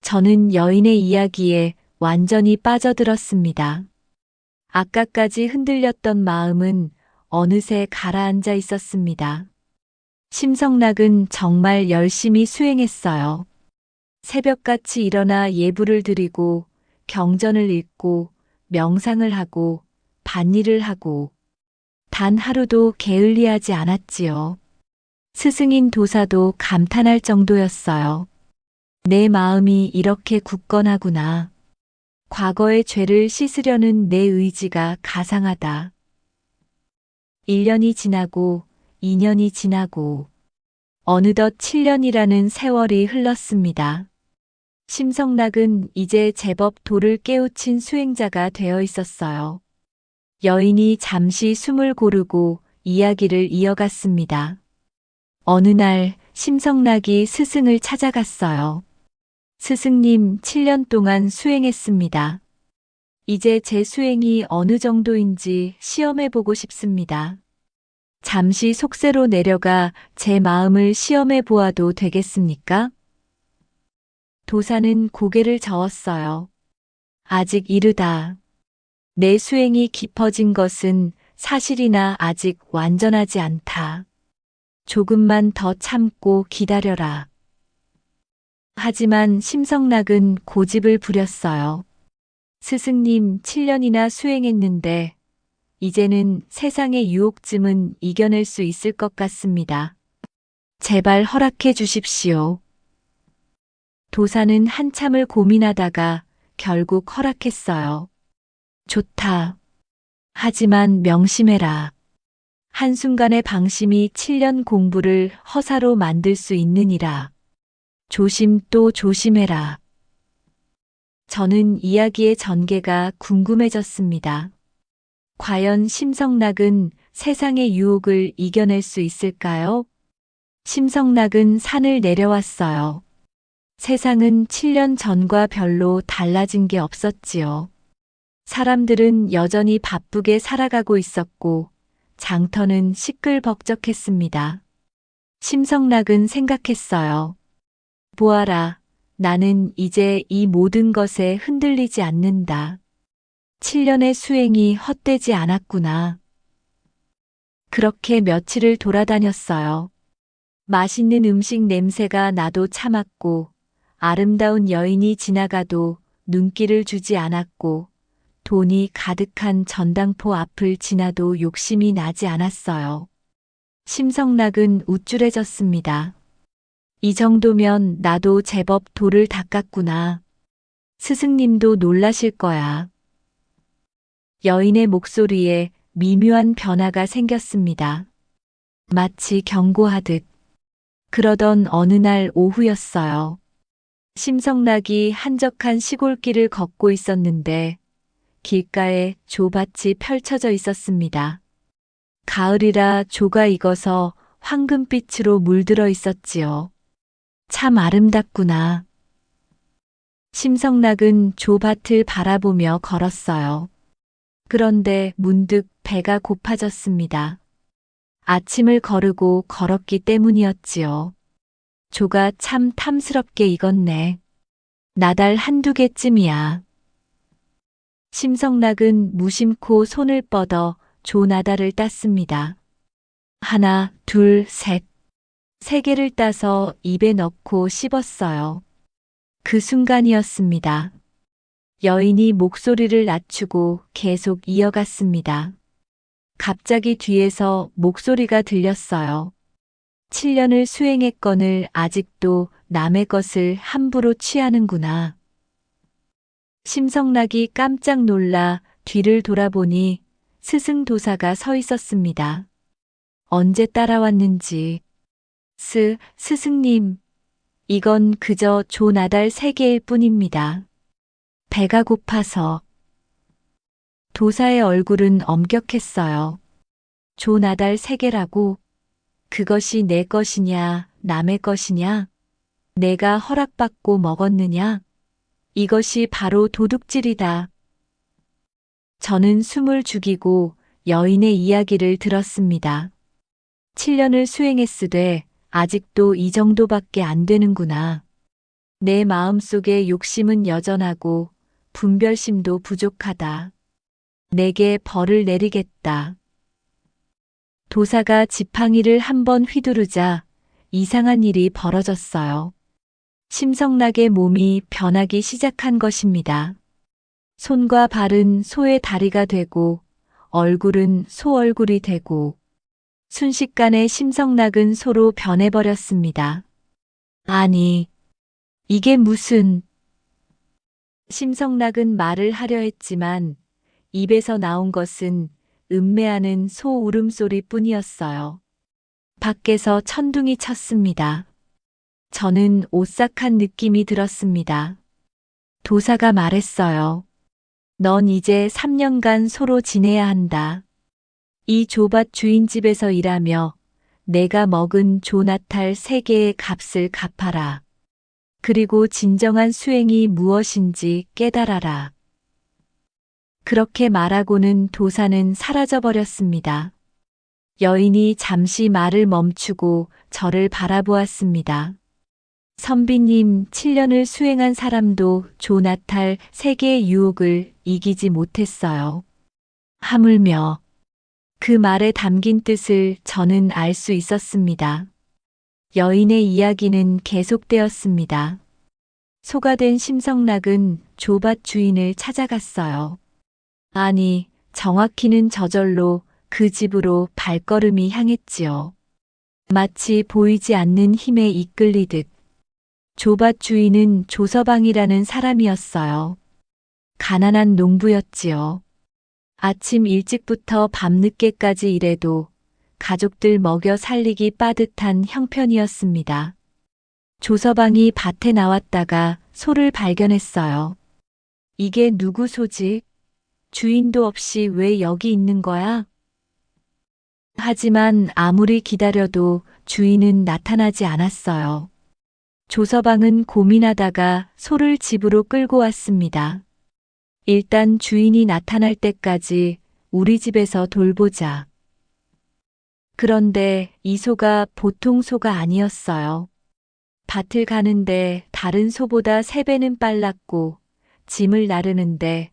저는 여인의 이야기에 완전히 빠져들었습니다. 아까까지 흔들렸던 마음은 어느새 가라앉아 있었습니다. 심성락은 정말 열심히 수행했어요. 새벽같이 일어나 예불을 드리고 경전을 읽고 명상을 하고 밭일을 하고 단 하루도 게을리하지 않았지요. 스승인 도사도 감탄할 정도였어요. 내 마음이 이렇게 굳건하구나. 과거의 죄를 씻으려는 내 의지가 가상하다. 1년이 지나고 2년이 지나고 어느덧 7년이라는 세월이 흘렀습니다. 심성락은 이제 제법 도를 깨우친 수행자가 되어 있었어요. 여인이 잠시 숨을 고르고 이야기를 이어갔습니다. 어느 날 심성락이 스승을 찾아갔어요. 스승님, 7년 동안 수행했습니다. 이제 제 수행이 어느 정도인지 시험해보고 싶습니다. 잠시 속세로 내려가 제 마음을 시험해 보아도 되겠습니까? 도사는 고개를 저었어요. 아직 이르다. 내 수행이 깊어진 것은 사실이나 아직 완전하지 않다. 조금만 더 참고 기다려라. 하지만 심성락은 고집을 부렸어요. 스승님 7년이나 수행했는데 이제는 세상의 유혹쯤은 이겨낼 수 있을 것 같습니다. 제발 허락해 주십시오. 도사는 한참을 고민하다가 결국 허락했어요. 좋다. 하지만 명심해라. 한순간의 방심이 7년 공부를 허사로 만들 수 있느니라. 조심 또 조심해라. 저는 이야기의 전개가 궁금해졌습니다. 과연 심성락은 세상의 유혹을 이겨낼 수 있을까요? 심성락은 산을 내려왔어요. 세상은 7년 전과 별로 달라진 게 없었지요. 사람들은 여전히 바쁘게 살아가고 있었고 장터는 시끌벅적했습니다. 심성락은 생각했어요. 보아라, 나는 이제 이 모든 것에 흔들리지 않는다. 7년의 수행이 헛되지 않았구나. 그렇게 며칠을 돌아다녔어요. 맛있는 음식 냄새가 나도 참았고, 아름다운 여인이 지나가도 눈길을 주지 않았고, 돈이 가득한 전당포 앞을 지나도 욕심이 나지 않았어요. 심성락은 우쭐해졌습니다. 이 정도면 나도 제법 도를 닦았구나. 스승님도 놀라실 거야. 여인의 목소리에 미묘한 변화가 생겼습니다. 마치 경고하듯. 그러던 어느 날 오후였어요. 심성락이 한적한 시골길을 걷고 있었는데 길가에 조밭이 펼쳐져 있었습니다. 가을이라 조가 익어서 황금빛으로 물들어 있었지요. 참 아름답구나. 심성락은 조밭을 바라보며 걸었어요. 그런데 문득 배가 고파졌습니다. 아침을 거르고 걸었기 때문이었지요. 조가 참 탐스럽게 익었네. 나달 한두 개쯤이야. 심성락은 무심코 손을 뻗어 조 나달을 땄습니다. 하나, 둘, 셋. 3개를 따서 입에 넣고 씹었어요. 그 순간이었습니다. 여인이 목소리를 낮추고 계속 이어갔습니다. 갑자기 뒤에서 목소리가 들렸어요. 7년을 수행했건을 아직도 남의 것을 함부로 취하는구나. 심성락이 깜짝 놀라 뒤를 돌아보니 스승도사가 서 있었습니다. 언제 따라왔는지. 스승님, 이건 그저 조나달 3개일 뿐입니다. 배가 고파서. 도사의 얼굴은 엄격했어요. 조나달 3개라고? 그것이 내 것이냐, 남의 것이냐? 내가 허락받고 먹었느냐? 이것이 바로 도둑질이다. 저는 숨을 죽이고 여인의 이야기를 들었습니다. 7년을 수행했으되 아직도 이 정도밖에 안 되는구나. 내 마음속에 욕심은 여전하고 분별심도 부족하다. 내게 벌을 내리겠다. 도사가 지팡이를 한번 휘두르자 이상한 일이 벌어졌어요. 심성락의 몸이 변하기 시작한 것입니다. 손과 발은 소의 다리가 되고 얼굴은 소 얼굴이 되고 순식간에 심성락은 소로 변해버렸습니다. 아니, 이게 무슨... 심성락은 말을 하려 했지만 입에서 나온 것은 음매하는 소 울음소리 뿐이었어요. 밖에서 천둥이 쳤습니다. 저는 오싹한 느낌이 들었습니다. 도사가 말했어요. 넌 이제 3년간 소로 지내야 한다. 이 조밭 주인 집에서 일하며 내가 먹은 조나탈 3개의 값을 갚아라. 그리고 진정한 수행이 무엇인지 깨달아라. 그렇게 말하고는 도사는 사라져버렸습니다. 여인이 잠시 말을 멈추고 저를 바라보았습니다. 선비님, 7년을 수행한 사람도 조나탈 세계의 유혹을 이기지 못했어요. 하물며 그 말에 담긴 뜻을 저는 알 수 있었습니다. 여인의 이야기는 계속되었습니다. 소가 된 심성락은 조밭 주인을 찾아갔어요. 아니, 정확히는 저절로 그 집으로 발걸음이 향했지요. 마치 보이지 않는 힘에 이끌리듯. 조밭 주인은 조서방이라는 사람이었어요. 가난한 농부였지요. 아침 일찍부터 밤늦게까지 일해도 가족들 먹여 살리기 빠듯한 형편이었습니다. 조서방이 밭에 나왔다가 소를 발견했어요. 이게 누구 소지? 주인도 없이 왜 여기 있는 거야? 하지만 아무리 기다려도 주인은 나타나지 않았어요. 조서방은 고민하다가 소를 집으로 끌고 왔습니다. 일단 주인이 나타날 때까지 우리 집에서 돌보자. 그런데 이 소가 보통 소가 아니었어요. 밭을 가는데 다른 소보다 3배는 빨랐고 짐을 나르는데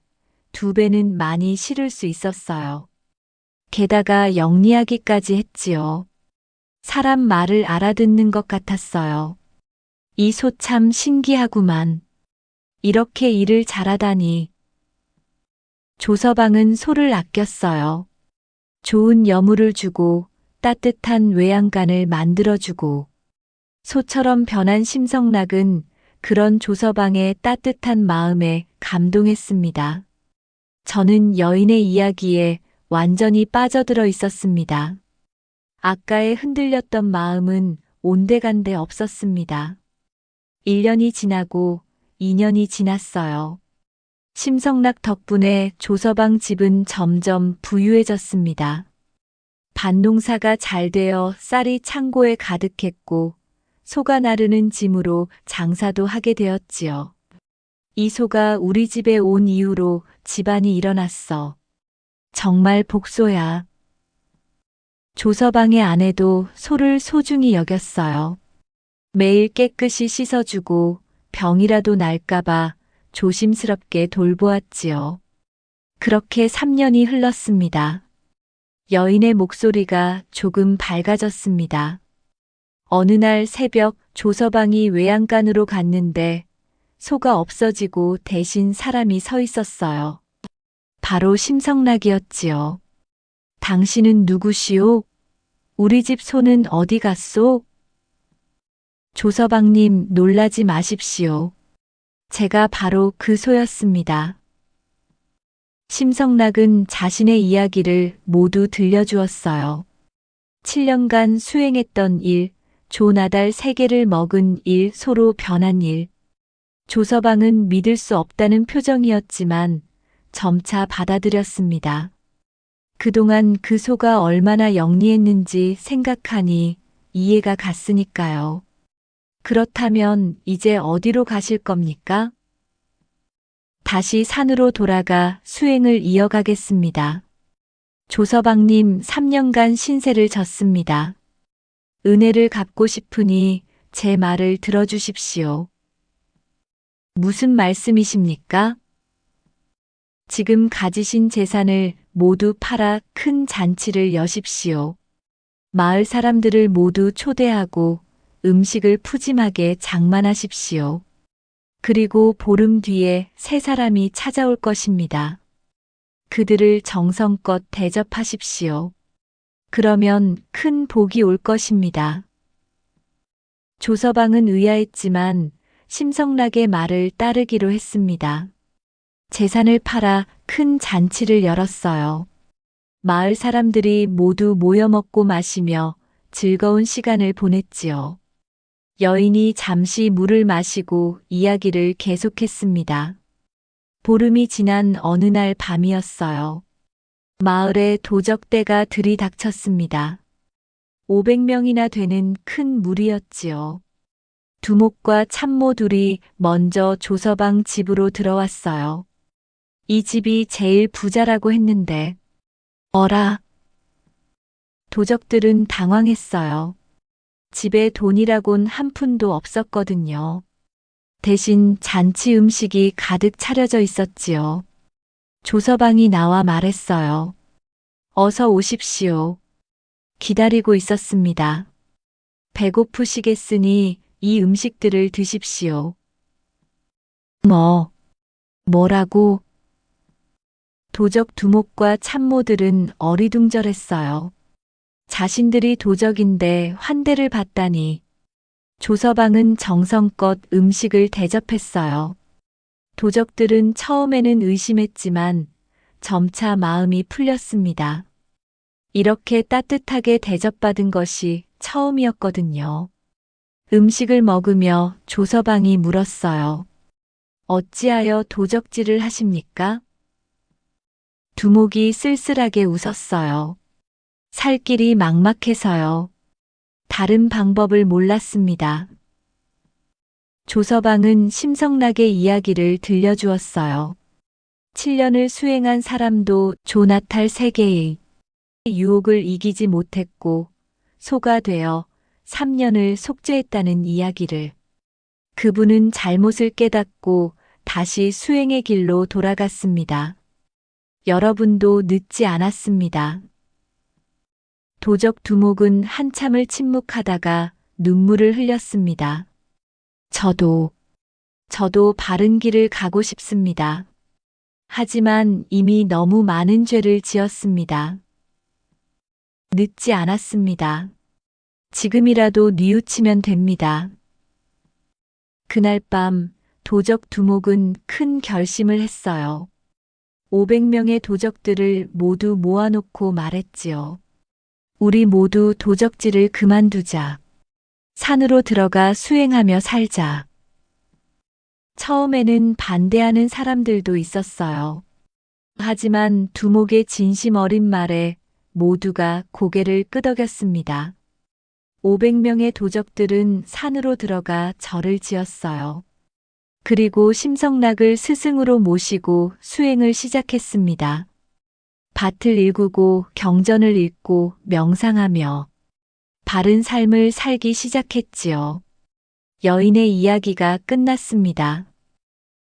2배는 많이 실을 수 있었어요. 게다가 영리하기까지 했지요. 사람 말을 알아듣는 것 같았어요. 이 소 참 신기하구만. 이렇게 일을 잘하다니. 조서방은 소를 아꼈어요. 좋은 여물을 주고 따뜻한 외양간을 만들어주고 소처럼 변한 심성락은 그런 조서방의 따뜻한 마음에 감동했습니다. 저는 여인의 이야기에 완전히 빠져들어 있었습니다. 아까의 흔들렸던 마음은 온데간데 없었습니다. 1년이 지나고 2년이 지났어요. 심성락 덕분에 조서방 집은 점점 부유해졌습니다. 밭농사가 잘 되어 쌀이 창고에 가득했고 소가 나르는 짐으로 장사도 하게 되었지요. 이 소가 우리 집에 온 이후로 집안이 일어났어. 정말 복소야. 조서방의 아내도 소를 소중히 여겼어요. 매일 깨끗이 씻어주고 병이라도 날까봐 조심스럽게 돌보았지요. 그렇게 3년이 흘렀습니다. 여인의 목소리가 조금 밝아졌습니다. 어느 날 새벽 조서방이 외양간으로 갔는데 소가 없어지고 대신 사람이 서 있었어요. 바로 심성락이었지요. 당신은 누구시오? 우리 집 소는 어디 갔소? 조서방님, 놀라지 마십시오. 제가 바로 그 소였습니다. 심성락은 자신의 이야기를 모두 들려주었어요. 7년간 수행했던 일, 조나달 3개를 먹은 일, 소로 변한 일. 조서방은 믿을 수 없다는 표정이었지만 점차 받아들였습니다. 그동안 그 소가 얼마나 영리했는지 생각하니 이해가 갔으니까요. 그렇다면 이제 어디로 가실 겁니까? 다시 산으로 돌아가 수행을 이어가겠습니다. 조서방님, 3년간 신세를 졌습니다. 은혜를 갚고 싶으니 제 말을 들어주십시오. 무슨 말씀이십니까? 지금 가지신 재산을 모두 팔아 큰 잔치를 여십시오. 마을 사람들을 모두 초대하고 음식을 푸짐하게 장만하십시오. 그리고 보름 뒤에 3사람이 찾아올 것입니다. 그들을 정성껏 대접하십시오. 그러면 큰 복이 올 것입니다. 조서방은 의아했지만 심성락의 말을 따르기로 했습니다. 재산을 팔아 큰 잔치를 열었어요. 마을 사람들이 모두 모여 먹고 마시며 즐거운 시간을 보냈지요. 여인이 잠시 물을 마시고 이야기를 계속했습니다. 보름이 지난 어느 날 밤이었어요. 마을에 도적대가 들이닥쳤습니다. 500명이나 되는 큰 무리였지요. 두목과 참모 둘이 먼저 조서방 집으로 들어왔어요. 이 집이 제일 부자라고 했는데. 어라. 도적들은 당황했어요. 집에 돈이라곤 한 푼도 없었거든요. 대신 잔치 음식이 가득 차려져 있었지요. 조서방이 나와 말했어요. 어서 오십시오. 기다리고 있었습니다. 배고프시겠으니 이 음식들을 드십시오. 뭐라고? 도적 두목과 참모들은 어리둥절했어요. 자신들이 도적인데 환대를 받다니. 조서방은 정성껏 음식을 대접했어요. 도적들은 처음에는 의심했지만 점차 마음이 풀렸습니다. 이렇게 따뜻하게 대접받은 것이 처음이었거든요. 음식을 먹으며 조서방이 물었어요. 어찌하여 도적질을 하십니까? 두목이 쓸쓸하게 웃었어요. 살 길이 막막해서요. 다른 방법을 몰랐습니다. 조서방은 심성나게 이야기를 들려주었어요. 7년을 수행한 사람도 조나탈 세계의 유혹을 이기지 못했고 소가 되어 3년을 속죄했다는 이야기를. 그분은 잘못을 깨닫고 다시 수행의 길로 돌아갔습니다. 여러분도 늦지 않았습니다. 도적 두목은 한참을 침묵하다가 눈물을 흘렸습니다. 저도 바른 길을 가고 싶습니다. 하지만 이미 너무 많은 죄를 지었습니다. 늦지 않았습니다. 지금이라도 뉘우치면 됩니다. 그날 밤 도적 두목은 큰 결심을 했어요. 500명의 도적들을 모두 모아놓고 말했지요. 우리 모두 도적질을 그만두자. 산으로 들어가 수행하며 살자. 처음에는 반대하는 사람들도 있었어요. 하지만 두목의 진심 어린 말에 모두가 고개를 끄덕였습니다. 500명의 도적들은 산으로 들어가 절을 지었어요. 그리고 심성락을 스승으로 모시고 수행을 시작했습니다. 밭을 일구고 경전을 읽고 명상하며 바른 삶을 살기 시작했지요. 여인의 이야기가 끝났습니다.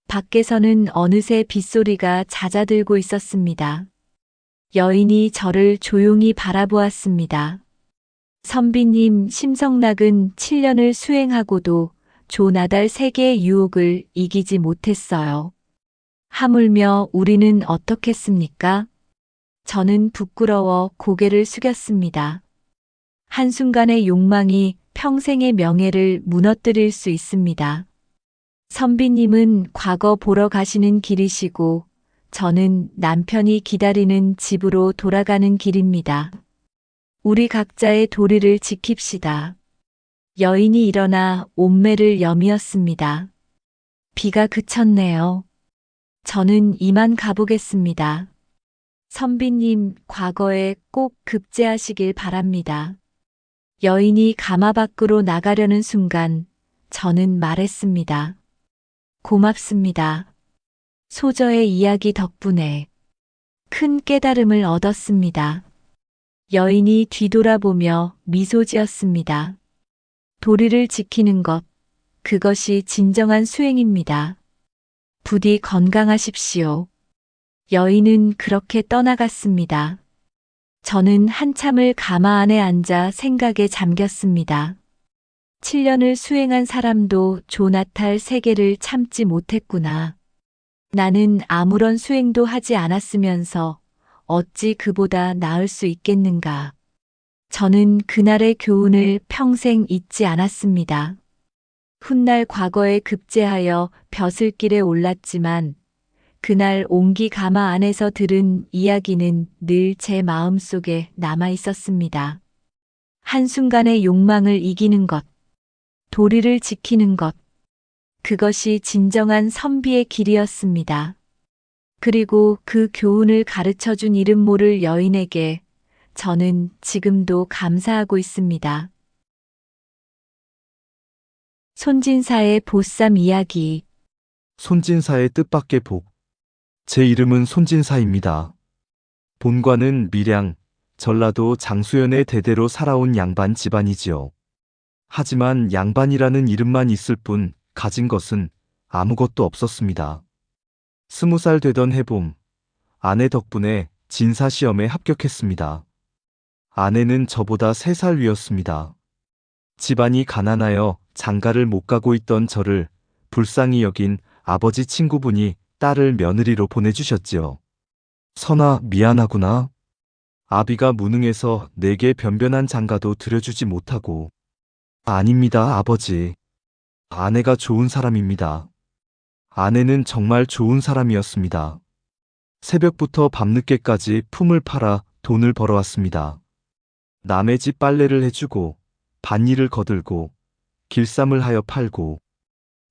밖에서는 어느새 빗소리가 잦아들고 있었습니다. 여인이 저를 조용히 바라보았습니다. 선비님, 심성락은 7년을 수행하고도 조나달 세계의 유혹을 이기지 못했어요. 하물며 우리는 어떻겠습니까? 저는 부끄러워 고개를 숙였습니다. 한순간의 욕망이 평생의 명예를 무너뜨릴 수 있습니다. 선비님은 과거 보러 가시는 길이시고 저는 남편이 기다리는 집으로 돌아가는 길입니다. 우리 각자의 도리를 지킵시다. 여인이 일어나 옴매를 여미었습니다. 비가 그쳤네요. 저는 이만 가보겠습니다. 선비님, 과거에 꼭 급제하시길 바랍니다. 여인이 가마 밖으로 나가려는 순간 저는 말했습니다. 고맙습니다. 소저의 이야기 덕분에 큰 깨달음을 얻었습니다. 여인이 뒤돌아보며 미소 지었습니다. 도리를 지키는 것, 그것이 진정한 수행입니다. 부디 건강하십시오. 여인은 그렇게 떠나갔습니다. 저는 한참을 가마 안에 앉아 생각에 잠겼습니다. 7년을 수행한 사람도 조나탈 세계를 참지 못했구나. 나는 아무런 수행도 하지 않았으면서 어찌 그보다 나을 수 있겠는가. 저는 그날의 교훈을 평생 잊지 않았습니다. 훗날 과거에 급제하여 벼슬길에 올랐지만 그날 옹기 가마 안에서 들은 이야기는 늘 제 마음속에 남아 있었습니다. 한순간의 욕망을 이기는 것, 도리를 지키는 것, 그것이 진정한 선비의 길이었습니다. 그리고 그 교훈을 가르쳐준 이름 모를 여인에게 저는 지금도 감사하고 있습니다. 손진사의 보쌈 이야기. 손진사의 뜻밖의 복. 제 이름은 손진사입니다. 본관은 밀양, 전라도 장수연의 대대로 살아온 양반 집안이지요. 하지만 양반이라는 이름만 있을 뿐 가진 것은 아무것도 없었습니다. 20살 되던 해봄, 아내 덕분에 진사시험에 합격했습니다. 아내는 저보다 3살 위였습니다. 집안이 가난하여 장가를 못 가고 있던 저를 불쌍히 여긴 아버지 친구분이 딸을 며느리로 보내주셨지요. 선아, 미안하구나. 아비가 무능해서 내게 변변한 장가도 들여주지 못하고. 아닙니다, 아버지. 아내가 좋은 사람입니다. 아내는 정말 좋은 사람이었습니다. 새벽부터 밤늦게까지 품을 팔아 돈을 벌어왔습니다. 남의 집 빨래를 해주고, 밭일을 거들고, 길쌈을 하여 팔고,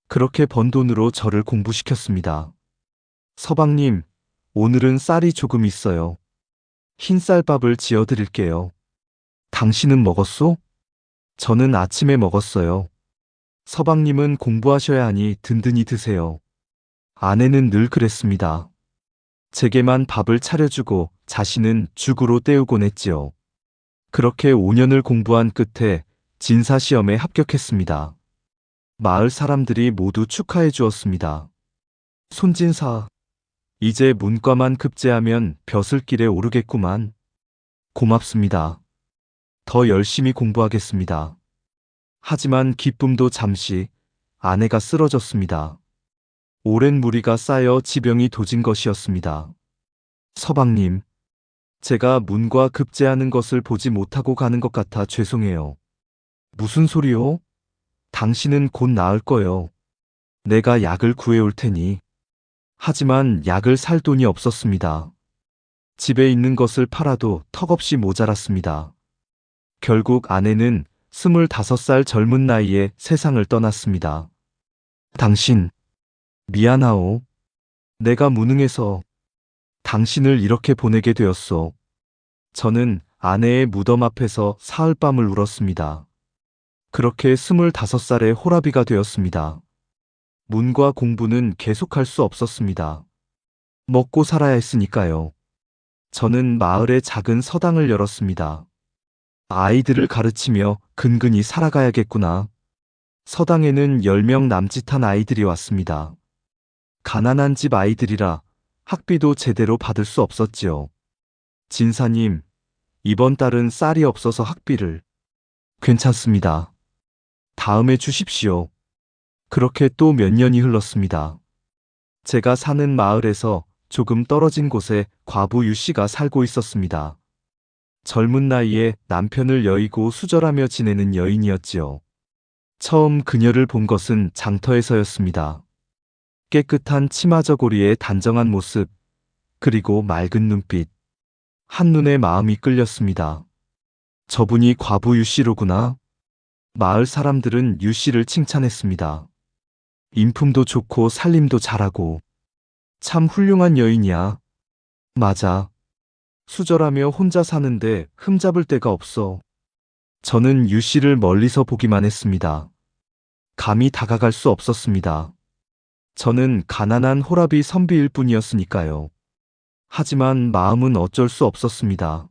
그렇게 번 돈으로 저를 공부시켰습니다. 서방님, 오늘은 쌀이 조금 있어요. 흰쌀밥을 지어드릴게요. 당신은 먹었소? 저는 아침에 먹었어요. 서방님은 공부하셔야 하니 든든히 드세요. 아내는 늘 그랬습니다. 제게만 밥을 차려주고 자신은 죽으로 때우곤 했지요. 그렇게 5년을 공부한 끝에 진사시험에 합격했습니다. 마을 사람들이 모두 축하해 주었습니다. 손진사, 이제 문과만 급제하면 벼슬길에 오르겠구만. 고맙습니다. 더 열심히 공부하겠습니다. 하지만 기쁨도 잠시 아내가 쓰러졌습니다. 오랜 무리가 쌓여 지병이 도진 것이었습니다. 서방님, 제가 문과 급제하는 것을 보지 못하고 가는 것 같아 죄송해요. 무슨 소리요? 당신은 곧 나을 거요. 내가 약을 구해올 테니. 하지만 약을 살 돈이 없었습니다. 집에 있는 것을 팔아도 턱없이 모자랐습니다. 결국 아내는 25살 젊은 나이에 세상을 떠났습니다. 당신, 미안하오. 내가 무능해서 당신을 이렇게 보내게 되었소. 저는 아내의 무덤 앞에서 사흘밤을 울었습니다. 그렇게 25살의 호라비가 되었습니다. 문과 공부는 계속할 수 없었습니다. 먹고 살아야 했으니까요. 저는 마을에 작은 서당을 열었습니다. 아이들을 가르치며 근근히 살아가야겠구나. 서당에는 10명 남짓한 아이들이 왔습니다. 가난한 집 아이들이라 학비도 제대로 받을 수 없었지요. 진사님, 이번 달은 쌀이 없어서 학비를. 괜찮습니다. 다음에 주십시오. 그렇게 또 몇 년이 흘렀습니다. 제가 사는 마을에서 조금 떨어진 곳에 과부 유 씨가 살고 있었습니다. 젊은 나이에 남편을 여의고 수절하며 지내는 여인이었지요. 처음 그녀를 본 것은 장터에서였습니다. 깨끗한 치마 저고리의 단정한 모습, 그리고 맑은 눈빛. 한눈에 마음이 끌렸습니다. 저분이 과부 유 씨로구나. 마을 사람들은 유 씨를 칭찬했습니다. 인품도 좋고 살림도 잘하고 참 훌륭한 여인이야. 맞아. 수절하며 혼자 사는데 흠잡을 데가 없어. 저는 유 씨를 멀리서 보기만 했습니다. 감히 다가갈 수 없었습니다. 저는 가난한 호라비 선비일 뿐이었으니까요. 하지만 마음은 어쩔 수 없었습니다.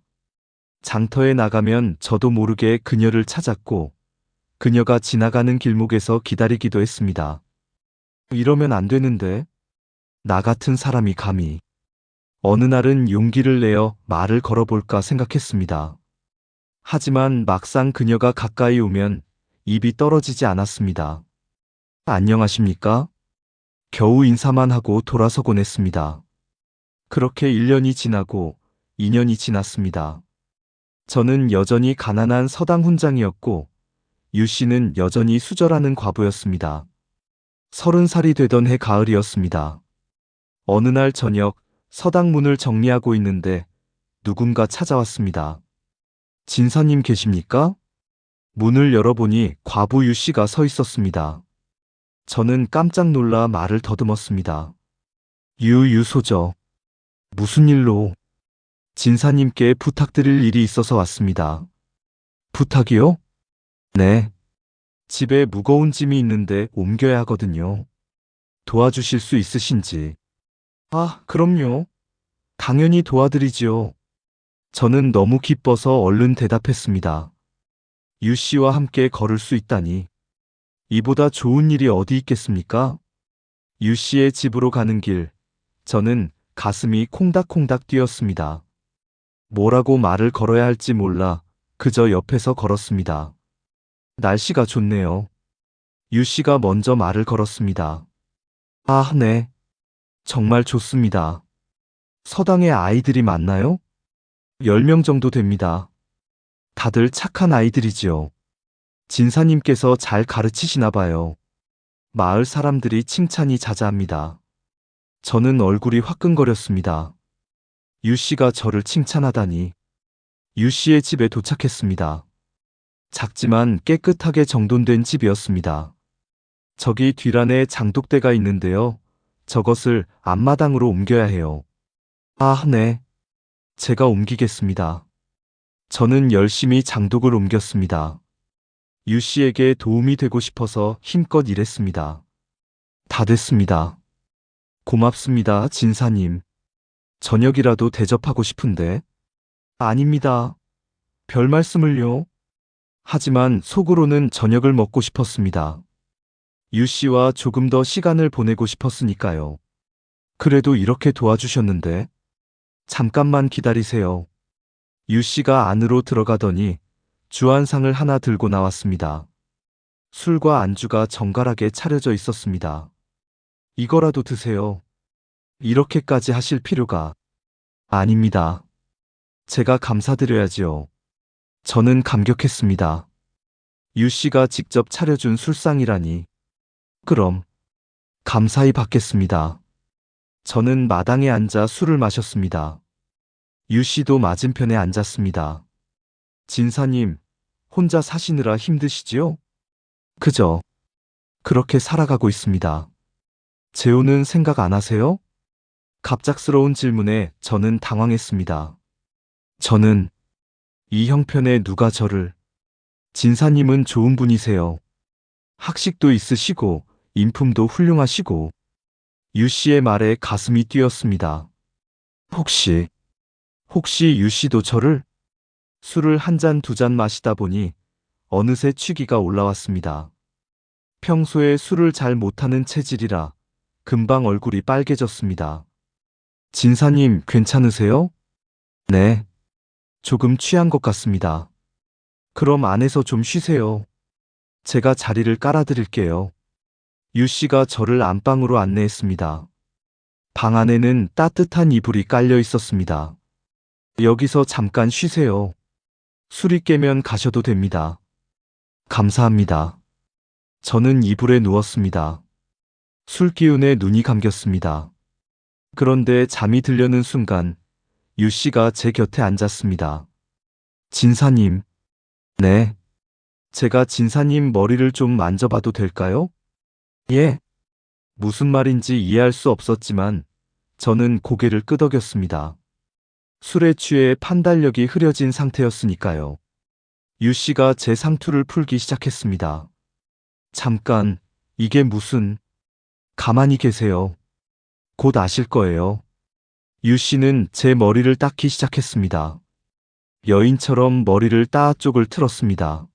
장터에 나가면 저도 모르게 그녀를 찾았고 그녀가 지나가는 길목에서 기다리기도 했습니다. 이러면 안 되는데. 나 같은 사람이 감히. 어느 날은 용기를 내어 말을 걸어볼까 생각했습니다. 하지만 막상 그녀가 가까이 오면 입이 떨어지지 않았습니다. 안녕하십니까? 겨우 인사만 하고 돌아서곤 했습니다. 그렇게 1년이 지나고 2년이 지났습니다. 저는 여전히 가난한 서당 훈장이었고 유 씨는 여전히 수절하는 과부였습니다. 30살이 되던 해 가을이었습니다. 어느 날 저녁 서당 문을 정리하고 있는데 누군가 찾아왔습니다. 진사님 계십니까? 문을 열어보니 과부 유 씨가 서 있었습니다. 저는 깜짝 놀라 말을 더듬었습니다. 유소저. 무슨 일로? 진사님께 부탁드릴 일이 있어서 왔습니다. 부탁이요? 네. 집에 무거운 짐이 있는데 옮겨야 하거든요. 도와주실 수 있으신지. 아, 그럼요. 당연히 도와드리지요. 저는 너무 기뻐서 얼른 대답했습니다. 유 씨와 함께 걸을 수 있다니. 이보다 좋은 일이 어디 있겠습니까? 유 씨의 집으로 가는 길, 저는 가슴이 콩닥콩닥 뛰었습니다. 뭐라고 말을 걸어야 할지 몰라 그저 옆에서 걸었습니다. 날씨가 좋네요. 유 씨가 먼저 말을 걸었습니다. 아, 네. 정말 좋습니다. 서당에 아이들이 많나요? 10명 정도 됩니다. 다들 착한 아이들이지요. 진사님께서 잘 가르치시나 봐요. 마을 사람들이 칭찬이 자자합니다. 저는 얼굴이 화끈거렸습니다. 유 씨가 저를 칭찬하다니. 유 씨의 집에 도착했습니다. 작지만 깨끗하게 정돈된 집이었습니다. 저기 뒷란에 장독대가 있는데요. 저것을 앞마당으로 옮겨야 해요. 아, 네. 제가 옮기겠습니다. 저는 열심히 장독을 옮겼습니다. 유 씨에게 도움이 되고 싶어서 힘껏 일했습니다. 다 됐습니다. 고맙습니다, 진사님. 저녁이라도 대접하고 싶은데. 아닙니다. 별 말씀을요. 하지만 속으로는 저녁을 먹고 싶었습니다. 유 씨와 조금 더 시간을 보내고 싶었으니까요. 그래도 이렇게 도와주셨는데. 잠깐만 기다리세요. 유 씨가 안으로 들어가더니 주안상을 하나 들고 나왔습니다. 술과 안주가 정갈하게 차려져 있었습니다. 이거라도 드세요. 이렇게까지 하실 필요가. 아닙니다. 제가 감사드려야지요. 저는 감격했습니다. 유 씨가 직접 차려준 술상이라니. 그럼 감사히 받겠습니다. 저는 마당에 앉아 술을 마셨습니다. 유 씨도 맞은편에 앉았습니다. 진사님, 혼자 사시느라 힘드시지요? 그저 그렇게 살아가고 있습니다. 재혼은 생각 안 하세요? 갑작스러운 질문에 저는 당황했습니다. 저는 이 형편에 누가 저를. 진사님은 좋은 분이세요. 학식도 있으시고 인품도 훌륭하시고. 유 씨의 말에 가슴이 뛰었습니다. 혹시 유 씨도 저를? 술을 한 잔 두 잔 마시다 보니 어느새 취기가 올라왔습니다. 평소에 술을 잘 못하는 체질이라 금방 얼굴이 빨개졌습니다. 진사님, 괜찮으세요? 네. 조금 취한 것 같습니다. 그럼 안에서 좀 쉬세요. 제가 자리를 깔아드릴게요. 유 씨가 저를 안방으로 안내했습니다. 방 안에는 따뜻한 이불이 깔려 있었습니다. 여기서 잠깐 쉬세요. 술이 깨면 가셔도 됩니다. 감사합니다. 저는 이불에 누웠습니다. 술 기운에 눈이 감겼습니다. 그런데 잠이 들려는 순간 유 씨가 제 곁에 앉았습니다. 진사님. 네. 제가 진사님 머리를 좀 만져봐도 될까요? 예. 무슨 말인지 이해할 수 없었지만 저는 고개를 끄덕였습니다. 술에 취해 판단력이 흐려진 상태였으니까요. 유 씨가 제 상투를 풀기 시작했습니다. 잠깐, 이게 무슨... 가만히 계세요. 곧 아실 거예요. 유 씨는 제 머리를 닦기 시작했습니다. 여인처럼 머리를 따 쪽을 틀었습니다.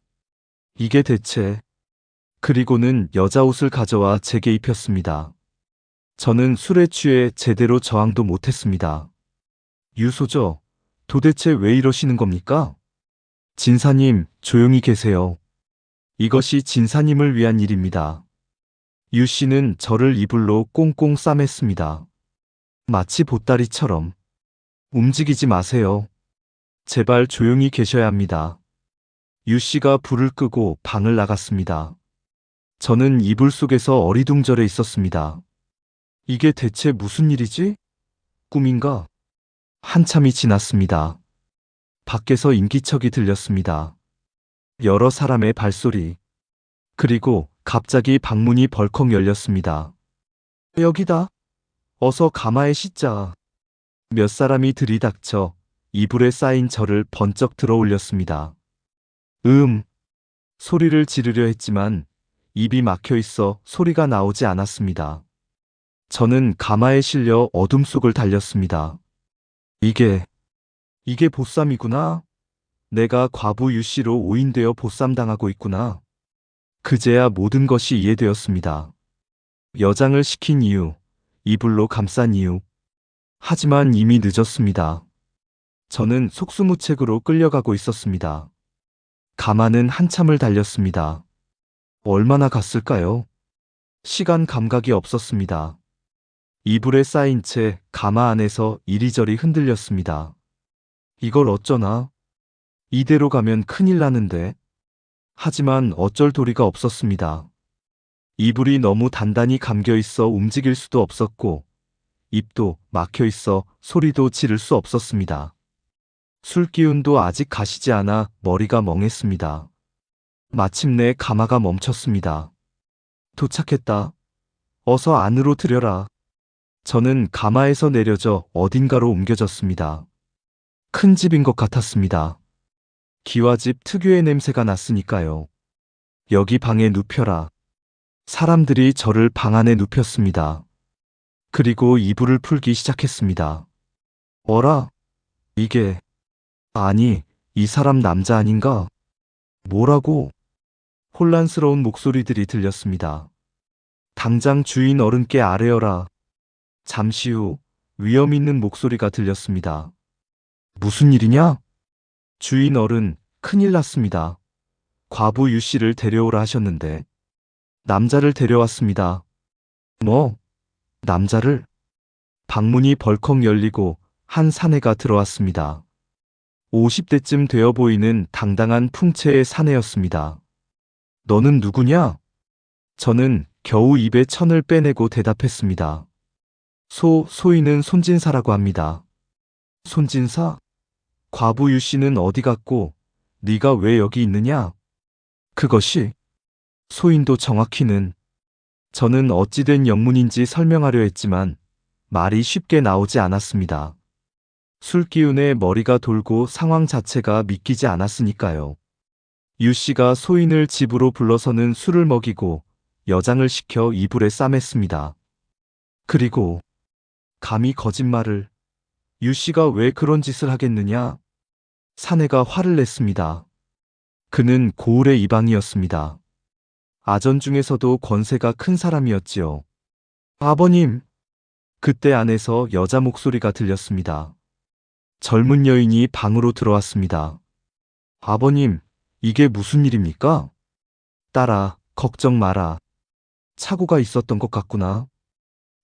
이게 대체... 그리고는 여자 옷을 가져와 제게 입혔습니다. 저는 술에 취해 제대로 저항도 못했습니다. 유소저, 도대체 왜 이러시는 겁니까? 진사님, 조용히 계세요. 이것이 진사님을 위한 일입니다. 유 씨는 저를 이불로 꽁꽁 싸맸습니다. 마치 보따리처럼. 움직이지 마세요. 제발 조용히 계셔야 합니다. 유 씨가 불을 끄고 방을 나갔습니다. 저는 이불 속에서 어리둥절해 있었습니다. 이게 대체 무슨 일이지? 꿈인가? 한참이 지났습니다. 밖에서 인기척이 들렸습니다. 여러 사람의 발소리. 그리고 갑자기 방문이 벌컥 열렸습니다. 여기다. 어서 가마에 싣자. 몇 사람이 들이닥쳐 이불에 쌓인 저를 번쩍 들어 올렸습니다. 소리를 지르려 했지만 입이 막혀 있어 소리가 나오지 않았습니다. 저는 가마에 실려 어둠 속을 달렸습니다. 이게 보쌈이구나. 내가 과부 유씨로 오인되어 보쌈당하고 있구나. 그제야 모든 것이 이해되었습니다. 여장을 시킨 이유, 이불로 감싼 이유. 하지만 이미 늦었습니다. 저는 속수무책으로 끌려가고 있었습니다. 가마는 한참을 달렸습니다. 얼마나 갔을까요? 시간 감각이 없었습니다. 이불에 쌓인 채 가마 안에서 이리저리 흔들렸습니다. 이걸 어쩌나? 이대로 가면 큰일 나는데. 하지만 어쩔 도리가 없었습니다. 이불이 너무 단단히 감겨 있어 움직일 수도 없었고, 입도 막혀 있어 소리도 지를 수 없었습니다. 술 기운도 아직 가시지 않아 머리가 멍했습니다. 마침내 가마가 멈췄습니다. 도착했다. 어서 안으로 들여라. 저는 가마에서 내려져 어딘가로 옮겨졌습니다. 큰 집인 것 같았습니다. 기와집 특유의 냄새가 났으니까요. 여기 방에 눕혀라. 사람들이 저를 방 안에 눕혔습니다. 그리고 이불을 풀기 시작했습니다. 어라? 이게... 아니, 이 사람 남자 아닌가? 뭐라고? 혼란스러운 목소리들이 들렸습니다. 당장 주인 어른께 아뢰어라. 잠시 후 위험 있는 목소리가 들렸습니다. 무슨 일이냐? 주인 어른, 큰일 났습니다. 과부 유씨를 데려오라 하셨는데. 남자를 데려왔습니다. 뭐? 남자를? 방문이 벌컥 열리고 한 사내가 들어왔습니다. 50대쯤 되어 보이는 당당한 풍채의 사내였습니다. 너는 누구냐? 저는 겨우 입에 천을 빼내고 대답했습니다. 소인은 손진사라고 합니다. 손진사? 과부 유씨는 어디 갔고 네가 왜 여기 있느냐? 그것이... 소인도 정확히는... 저는 어찌된 영문인지 설명하려 했지만 말이 쉽게 나오지 않았습니다. 술기운에 머리가 돌고 상황 자체가 믿기지 않았으니까요. 유씨가 소인을 집으로 불러서는 술을 먹이고 여장을 시켜 이불에 싸맸습니다. 그리고 감히 거짓말을... 유씨가 왜 그런 짓을 하겠느냐? 사내가 화를 냈습니다. 그는 고을의 이방이었습니다. 아전 중에서도 권세가 큰 사람이었지요. 아버님! 그때 안에서 여자 목소리가 들렸습니다. 젊은 여인이 방으로 들어왔습니다. 아버님, 이게 무슨 일입니까? 딸아, 걱정 마라. 착오가 있었던 것 같구나.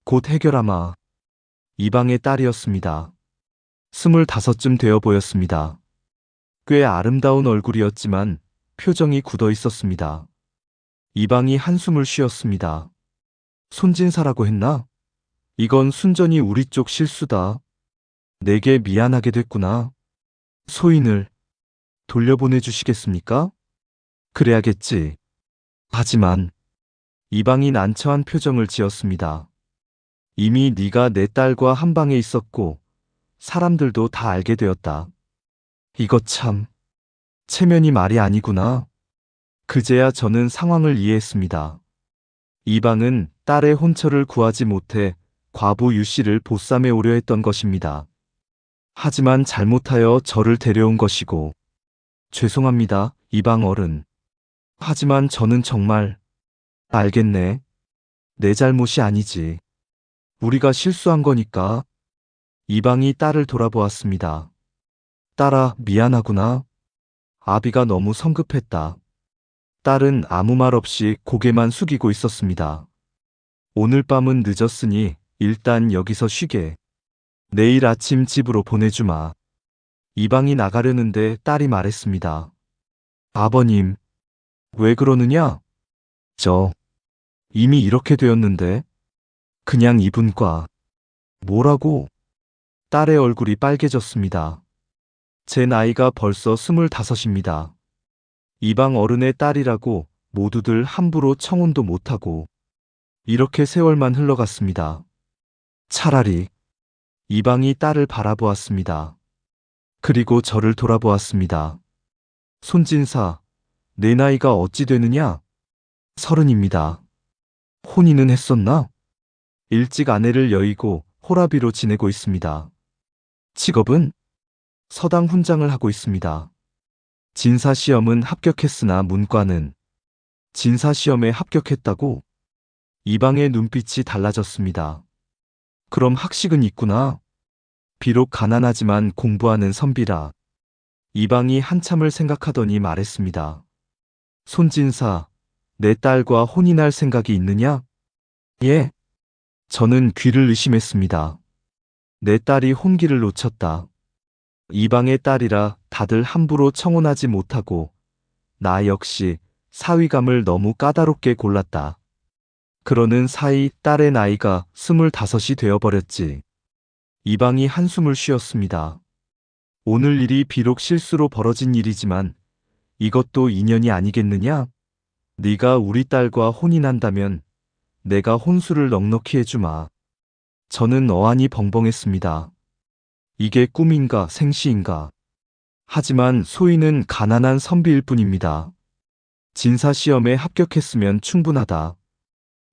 곧 해결하마. 이방의 딸이었습니다. 25쯤 되어 보였습니다. 꽤 아름다운 얼굴이었지만 표정이 굳어 있었습니다. 이방이 한숨을 쉬었습니다. 손진사라고 했나? 이건 순전히 우리 쪽 실수다. 내게 미안하게 됐구나. 소인을 돌려보내주시겠습니까? 그래야겠지. 하지만 이방이 난처한 표정을 지었습니다. 이미 네가 내 딸과 한 방에 있었고 사람들도 다 알게 되었다. 이것 참... 체면이 말이 아니구나. 그제야 저는 상황을 이해했습니다. 이방은 딸의 혼처를 구하지 못해 과부 유씨를 보쌈에 오려 했던 것입니다. 하지만 잘못하여 저를 데려온 것이고... 죄송합니다, 이방 어른. 하지만 저는 정말... 알겠네. 내 잘못이 아니지. 우리가 실수한 거니까. 이방이 딸을 돌아보았습니다. 딸아, 미안하구나. 아비가 너무 성급했다. 딸은 아무 말 없이 고개만 숙이고 있었습니다. 오늘 밤은 늦었으니 일단 여기서 쉬게. 내일 아침 집으로 보내주마. 이방이 나가려는데 딸이 말했습니다. 아버님, 왜 그러느냐? 저 이미 이렇게 되었는데. 그냥 이분과... 뭐라고? 딸의 얼굴이 빨개졌습니다. 제 나이가 벌써 25입니다. 이방 어른의 딸이라고 모두들 함부로 청혼도 못하고 이렇게 세월만 흘러갔습니다. 차라리... 이방이 딸을 바라보았습니다. 그리고 저를 돌아보았습니다. 손진사, 내 나이가 어찌 되느냐? 30입니다. 혼인은 했었나? 일찍 아내를 여의고 호라비로 지내고 있습니다. 직업은 서당 훈장을 하고 있습니다. 진사시험은 합격했으나 문과는 진사시험에 합격했다고 이방의 눈빛이 달라졌습니다. 그럼 학식은 있구나. 비록 가난하지만 공부하는 선비라. 이방이 한참을 생각하더니 말했습니다. 손진사, 내 딸과 혼인할 생각이 있느냐? 예. 저는 귀를 의심했습니다. 내 딸이 혼기를 놓쳤다. 이방의 딸이라 다들 함부로 청혼하지 못하고 나 역시 사위감을 너무 까다롭게 골랐다. 그러는 사이 딸의 나이가 25이 되어버렸지. 이방이 한숨을 쉬었습니다. 오늘 일이 비록 실수로 벌어진 일이지만 이것도 인연이 아니겠느냐? 네가 우리 딸과 혼인한다면 내가 혼수를 넉넉히 해주마. 저는 어안이 벙벙했습니다. 이게 꿈인가 생시인가. 하지만 소인은 가난한 선비일 뿐입니다. 진사시험에 합격했으면 충분하다.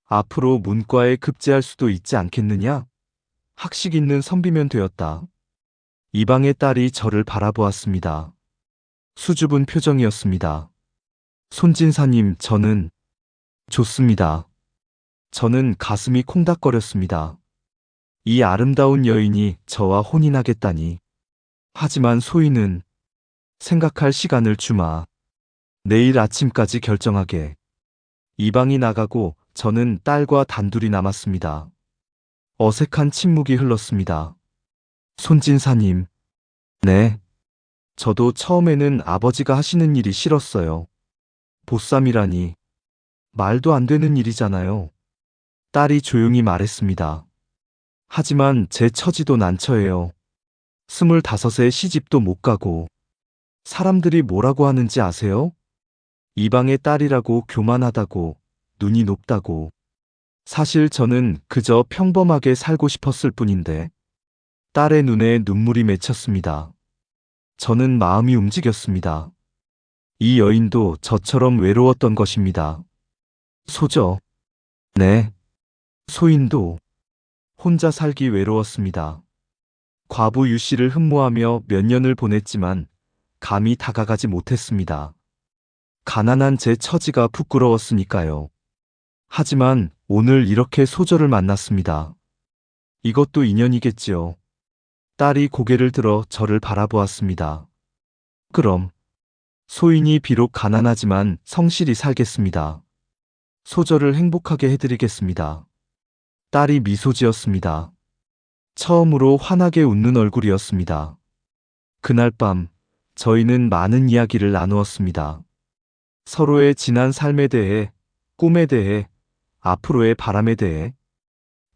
앞으로 문과에 급제할 수도 있지 않겠느냐? 학식 있는 선비면 되었다. 이방의 딸이 저를 바라보았습니다. 수줍은 표정이었습니다. 손진사님, 저는 좋습니다. 저는 가슴이 콩닥거렸습니다. 이 아름다운 여인이 저와 혼인하겠다니. 하지만 소인은 생각할 시간을 주마. 내일 아침까지 결정하게. 이방이 나가고 저는 딸과 단둘이 남았습니다. 어색한 침묵이 흘렀습니다. 손진사님. 네. 저도 처음에는 아버지가 하시는 일이 싫었어요. 보쌈이라니. 말도 안 되는 일이잖아요. 딸이 조용히 말했습니다. 하지만 제 처지도 난처해요. 25에 시집도 못 가고. 사람들이 뭐라고 하는지 아세요? 이방의 딸이라고 교만하다고, 눈이 높다고. 사실 저는 그저 평범하게 살고 싶었을 뿐인데. 딸의 눈에 눈물이 맺혔습니다. 저는 마음이 움직였습니다. 이 여인도 저처럼 외로웠던 것입니다. 소저. 네. 소인도 혼자 살기 외로웠습니다. 과부 유씨를 흠모하며 몇 년을 보냈지만 감히 다가가지 못했습니다. 가난한 제 처지가 부끄러웠으니까요. 하지만 오늘 이렇게 소저를 만났습니다. 이것도 인연이겠지요. 딸이 고개를 들어 저를 바라보았습니다. 그럼 소인이 비록 가난하지만 성실히 살겠습니다. 소저를 행복하게 해드리겠습니다. 딸이 미소 지었습니다. 처음으로 환하게 웃는 얼굴이었습니다. 그날 밤 저희는 많은 이야기를 나누었습니다. 서로의 지난 삶에 대해, 꿈에 대해, 앞으로의 바람에 대해.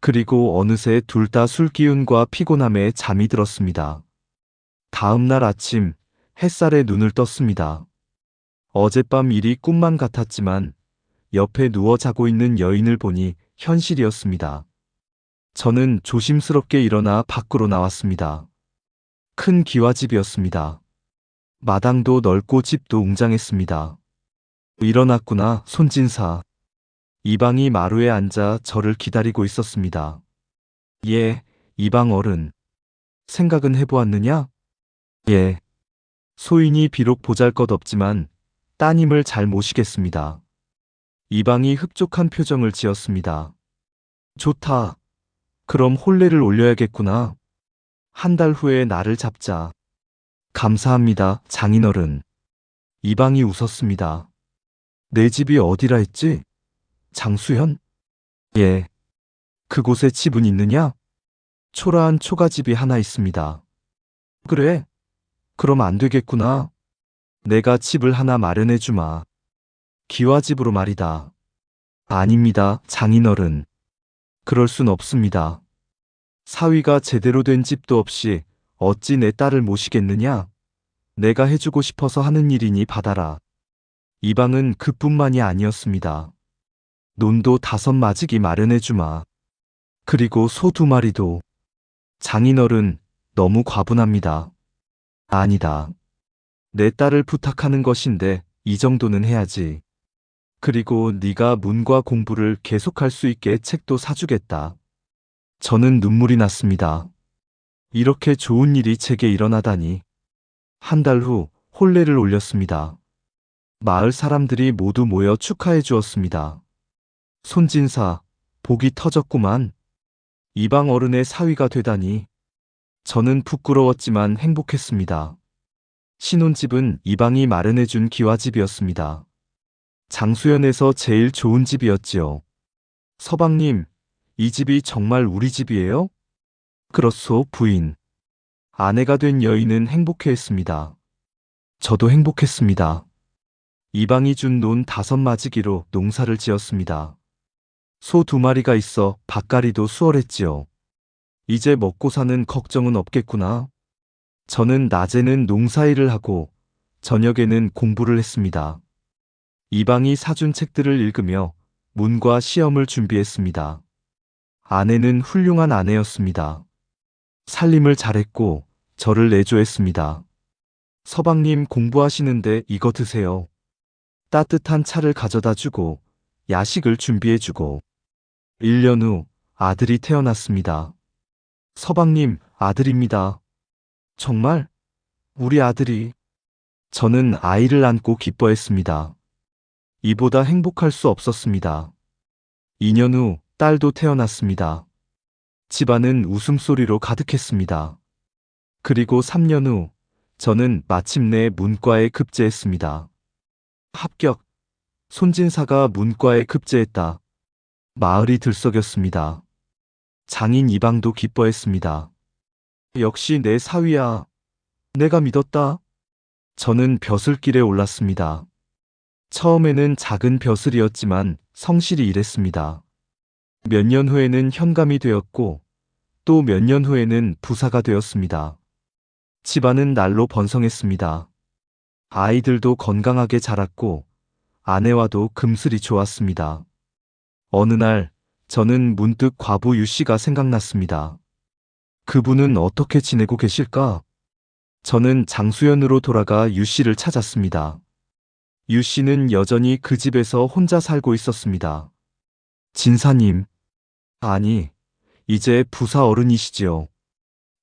그리고 어느새 둘 다 술기운과 피곤함에 잠이 들었습니다. 다음 날 아침 햇살에 눈을 떴습니다. 어젯밤 일이 꿈만 같았지만 옆에 누워 자고 있는 여인을 보니 현실이었습니다. 저는 조심스럽게 일어나 밖으로 나왔습니다. 큰 기와집이었습니다. 마당도 넓고 집도 웅장했습니다. 일어났구나, 손진사. 이방이 마루에 앉아 저를 기다리고 있었습니다. 예, 이방 어른. 생각은 해보았느냐? 예. 소인이 비록 보잘것없지만 따님을 잘 모시겠습니다. 이방이 흡족한 표정을 지었습니다. 좋다. 그럼 혼례를 올려야겠구나. 한 달 후에 날을 잡자. 감사합니다, 장인어른. 이방이 웃었습니다. 내 집이 어디라 했지? 장수현? 예. 그곳에 집은 있느냐? 초라한 초가집이 하나 있습니다. 그래? 그럼 안 되겠구나. 내가 집을 하나 마련해 주마. 기와집으로 말이다. 아닙니다, 장인어른. 그럴 순 없습니다. 사위가 제대로 된 집도 없이 어찌 내 딸을 모시겠느냐? 내가 해주고 싶어서 하는 일이니 받아라. 이방은 그뿐만이 아니었습니다. 논도 5마지기 마련해 주마. 그리고 소 2마리도. 장인어른, 너무 과분합니다. 아니다. 내 딸을 부탁하는 것인데 이 정도는 해야지. 그리고 네가 문과 공부를 계속할 수 있게 책도 사주겠다. 저는 눈물이 났습니다. 이렇게 좋은 일이 제게 일어나다니. 한 달 후 혼례를 올렸습니다. 마을 사람들이 모두 모여 축하해 주었습니다. 손진사, 복이 터졌구만. 이방 어른의 사위가 되다니. 저는 부끄러웠지만 행복했습니다. 신혼집은 이방이 마련해준 기와집이었습니다. 장수연에서 제일 좋은 집이었지요. 서방님, 이 집이 정말 우리 집이에요? 그렇소, 부인. 아내가 된 여인은 행복해했습니다. 저도 행복했습니다. 이방이 준 논 5마지기로 농사를 지었습니다. 소 2마리가 있어 밭갈이도 수월했지요. 이제 먹고 사는 걱정은 없겠구나. 저는 낮에는 농사일을 하고 저녁에는 공부를 했습니다. 이방이 사준 책들을 읽으며 문과 시험을 준비했습니다. 아내는 훌륭한 아내였습니다. 살림을 잘했고 저를 내조했습니다. 서방님 공부하시는데 이거 드세요. 따뜻한 차를 가져다 주고 야식을 준비해 주고. 1년 후 아들이 태어났습니다. 서방님, 아들입니다. 정말? 우리 아들이. 저는 아이를 안고 기뻐했습니다. 이보다 행복할 수 없었습니다. 2년 후 딸도 태어났습니다. 집안은 웃음소리로 가득했습니다. 그리고 3년 후 저는 마침내 문과에 급제했습니다. 합격. 손진사가 문과에 급제했다. 마을이 들썩였습니다. 장인 이방도 기뻐했습니다. 역시 내 사위야. 내가 믿었다. 저는 벼슬길에 올랐습니다. 처음에는 작은 벼슬이었지만 성실히 일했습니다. 몇 년 후에는 현감이 되었고 또 몇 년 후에는 부사가 되었습니다. 집안은 날로 번성했습니다. 아이들도 건강하게 자랐고 아내와도 금슬이 좋았습니다. 어느 날 저는 문득 과부 유씨가 생각났습니다. 그분은 어떻게 지내고 계실까? 저는 장수연으로 돌아가 유씨를 찾았습니다. 유씨는 여전히 그 집에서 혼자 살고 있었습니다. 진사님. 아니, 이제 부사 어른이시지요.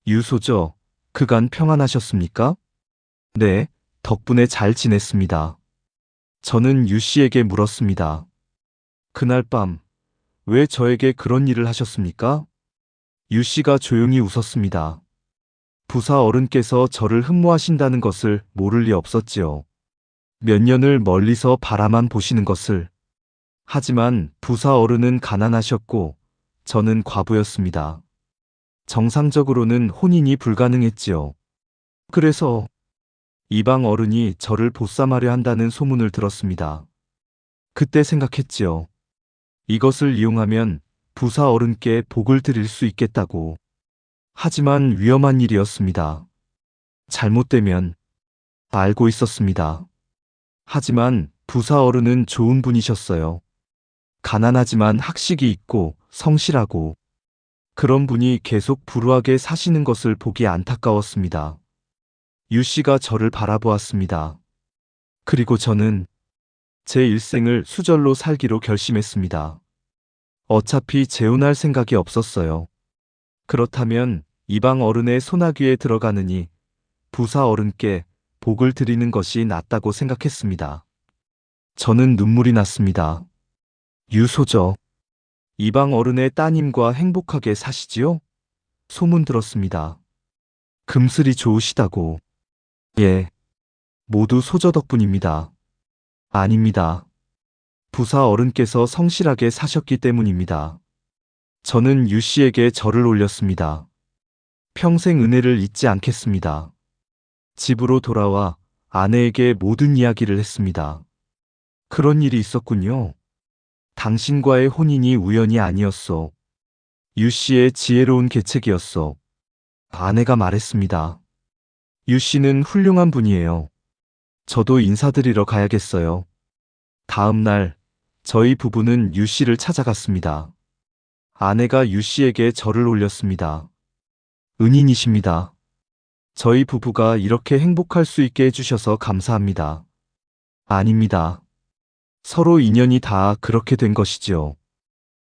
유소저, 그간 평안하셨습니까? 네, 덕분에 잘 지냈습니다. 저는 유씨에게 물었습니다. 그날 밤, 왜 저에게 그런 일을 하셨습니까? 유씨가 조용히 웃었습니다. 부사 어른께서 저를 흠모하신다는 것을 모를 리 없었지요. 몇 년을 멀리서 바라만 보시는 것을. 하지만 부사 어른은 가난하셨고 저는 과부였습니다. 정상적으로는 혼인이 불가능했지요. 그래서 이방 어른이 저를 보쌈하려 한다는 소문을 들었습니다. 그때 생각했지요. 이것을 이용하면 부사 어른께 복을 드릴 수 있겠다고. 하지만 위험한 일이었습니다. 잘못되면. 알고 있었습니다. 하지만 부사 어른은 좋은 분이셨어요. 가난하지만 학식이 있고 성실하고. 그런 분이 계속 불우하게 사시는 것을 보기 안타까웠습니다. 유씨가 저를 바라보았습니다. 그리고 저는 제 일생을 수절로 살기로 결심했습니다. 어차피 재혼할 생각이 없었어요. 그렇다면 이방 어른의 소나귀에 들어가느니 부사 어른께 복을 드리는 것이 낫다고 생각했습니다. 저는 눈물이 났습니다. 유소저, 이방 어른의 따님과 행복하게 사시지요? 소문 들었습니다. 금슬이 좋으시다고. 예, 모두 소저 덕분입니다. 아닙니다. 부사 어른께서 성실하게 사셨기 때문입니다. 저는 유씨에게 절을 올렸습니다. 평생 은혜를 잊지 않겠습니다. 집으로 돌아와 아내에게 모든 이야기를 했습니다. 그런 일이 있었군요. 당신과의 혼인이 우연이 아니었소. 유씨의 지혜로운 계책이었소. 아내가 말했습니다. 유씨는 훌륭한 분이에요. 저도 인사드리러 가야겠어요. 다음 날 저희 부부는 유씨를 찾아갔습니다. 아내가 유씨에게 절을 올렸습니다. 은인이십니다. 저희 부부가 이렇게 행복할 수 있게 해주셔서 감사합니다. 아닙니다. 서로 인연이 다 그렇게 된 것이지요.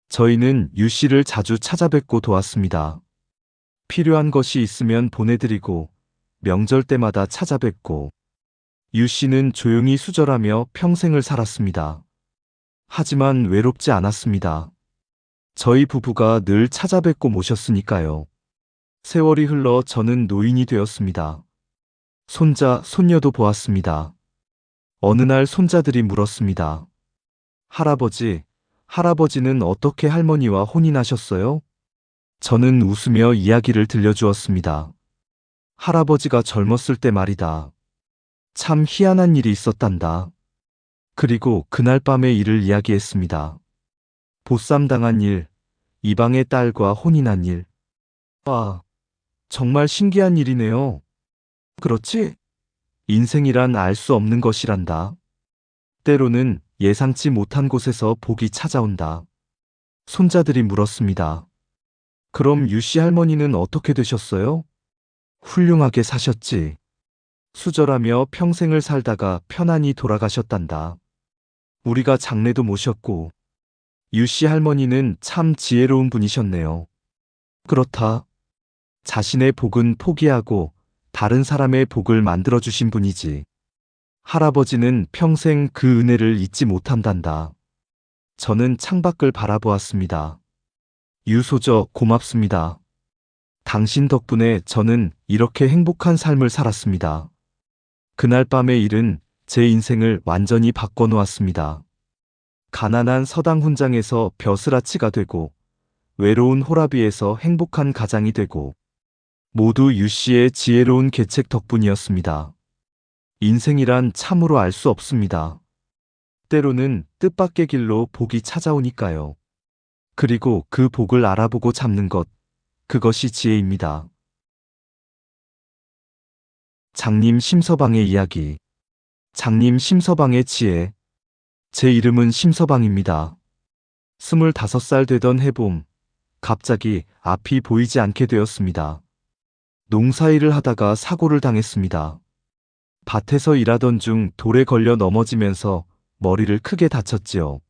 저희는 유 씨를 자주 찾아뵙고 도왔습니다. 필요한 것이 있으면 보내드리고 명절 때마다 찾아뵙고 유 씨는 조용히 수절하며 평생을 살았습니다. 하지만 외롭지 않았습니다. 저희 부부가 늘 찾아뵙고 모셨으니까요. 세월이 흘러 저는 노인이 되었습니다. 손자, 손녀도 보았습니다. 어느 날 손자들이 물었습니다. 할아버지, 할아버지는 어떻게 할머니와 혼인하셨어요? 저는 웃으며 이야기를 들려주었습니다. 할아버지가 젊었을 때 말이다. 참 희한한 일이 있었단다. 그리고 그날 밤의 일을 이야기했습니다. 보쌈 당한 일, 이방의 딸과 혼인한 일. 와, 정말 신기한 일이네요. 그렇지? 인생이란 알 수 없는 것이란다. 때로는 예상치 못한 곳에서 복이 찾아온다. 손자들이 물었습니다. 그럼 유 씨 할머니는 어떻게 되셨어요? 훌륭하게 사셨지. 수절하며 평생을 살다가 편안히 돌아가셨단다. 우리가 장례도 모셨고, 유 씨 할머니는 참 지혜로운 분이셨네요. 그렇다. 자신의 복은 포기하고 다른 사람의 복을 만들어주신 분이지. 할아버지는 평생 그 은혜를 잊지 못한단다. 저는 창밖을 바라보았습니다. 유소저 고맙습니다. 당신 덕분에 저는 이렇게 행복한 삶을 살았습니다. 그날 밤의 일은 제 인생을 완전히 바꿔놓았습니다. 가난한 서당 훈장에서 벼슬아치가 되고 외로운 호라비에서 행복한 가장이 되고 모두 유 씨의 지혜로운 계책 덕분이었습니다. 인생이란 참으로 알 수 없습니다. 때로는 뜻밖의 길로 복이 찾아오니까요. 그리고 그 복을 알아보고 잡는 것, 그것이 지혜입니다. 장님 심서방의 이야기. 장님 심서방의 지혜. 제 이름은 심서방입니다. 25살 되던 해봄, 갑자기 앞이 보이지 않게 되었습니다. 농사일을 하다가 사고를 당했습니다. 밭에서 일하던 중 돌에 걸려 넘어지면서 머리를 크게 다쳤지요.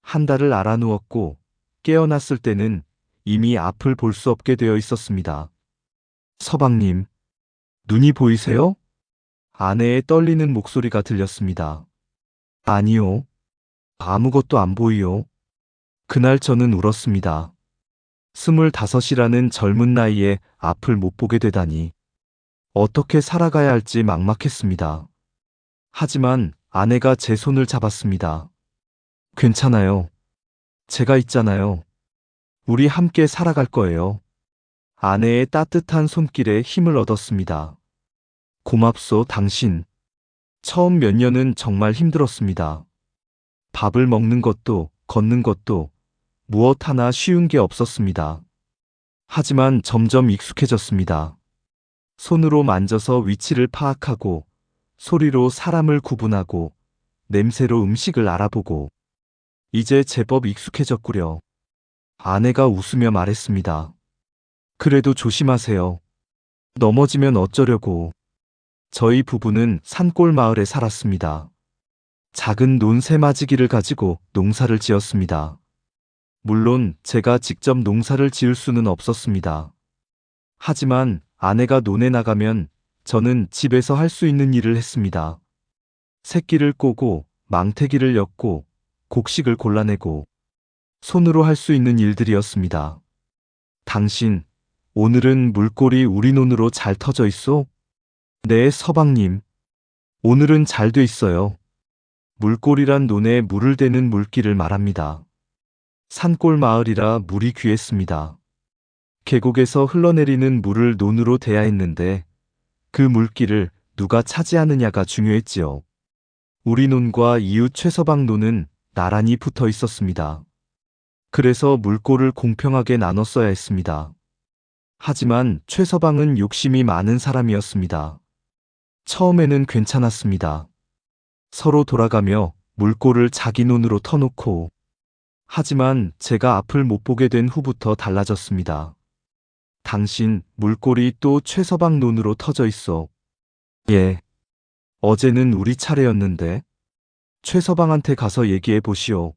한 달을 앓아 누웠고 깨어났을 때는 이미 앞을 볼 수 없게 되어 있었습니다. 서방님, 눈이 보이세요? 아내의 떨리는 목소리가 들렸습니다. 아니요. 아무것도 안 보이요. 그날 저는 울었습니다. 25이라는 젊은 나이에 앞을 못 보게 되다니. 어떻게 살아가야 할지 막막했습니다. 하지만 아내가 제 손을 잡았습니다. 괜찮아요. 제가 있잖아요. 우리 함께 살아갈 거예요. 아내의 따뜻한 손길에 힘을 얻었습니다. 고맙소, 당신. 처음 몇 년은 정말 힘들었습니다. 밥을 먹는 것도, 걷는 것도 무엇 하나 쉬운 게 없었습니다. 하지만 점점 익숙해졌습니다. 손으로 만져서 위치를 파악하고, 소리로 사람을 구분하고, 냄새로 음식을 알아보고, 이제 제법 익숙해졌구려. 아내가 웃으며 말했습니다. 그래도 조심하세요. 넘어지면 어쩌려고. 저희 부부는 산골 마을에 살았습니다. 작은 논 세마지기를 가지고 농사를 지었습니다. 물론 제가 직접 농사를 지을 수는 없었습니다. 하지만 아내가 논에 나가면 저는 집에서 할 수 있는 일을 했습니다. 새끼를 꼬고, 망태기를 엮고, 곡식을 골라내고, 손으로 할 수 있는 일들이었습니다. 당신, 오늘은 물골이 우리 논으로 잘 터져 있소? 네, 서방님. 오늘은 잘 돼 있어요. 물골이란 논에 물을 대는 물길을 말합니다. 산골 마을이라 물이 귀했습니다. 계곡에서 흘러내리는 물을 논으로 대야 했는데 그 물길을 누가 차지하느냐가 중요했지요. 우리 논과 이웃 최서방 논은 나란히 붙어 있었습니다. 그래서 물골을 공평하게 나눴어야 했습니다. 하지만 최서방은 욕심이 많은 사람이었습니다. 처음에는 괜찮았습니다. 서로 돌아가며 물골을 자기 논으로 터놓고. 하지만 제가 앞을 못 보게 된 후부터 달라졌습니다. 당신, 물골이 또 최서방 논으로 터져 있어. 예. 어제는 우리 차례였는데. 최서방한테 가서 얘기해 보시오.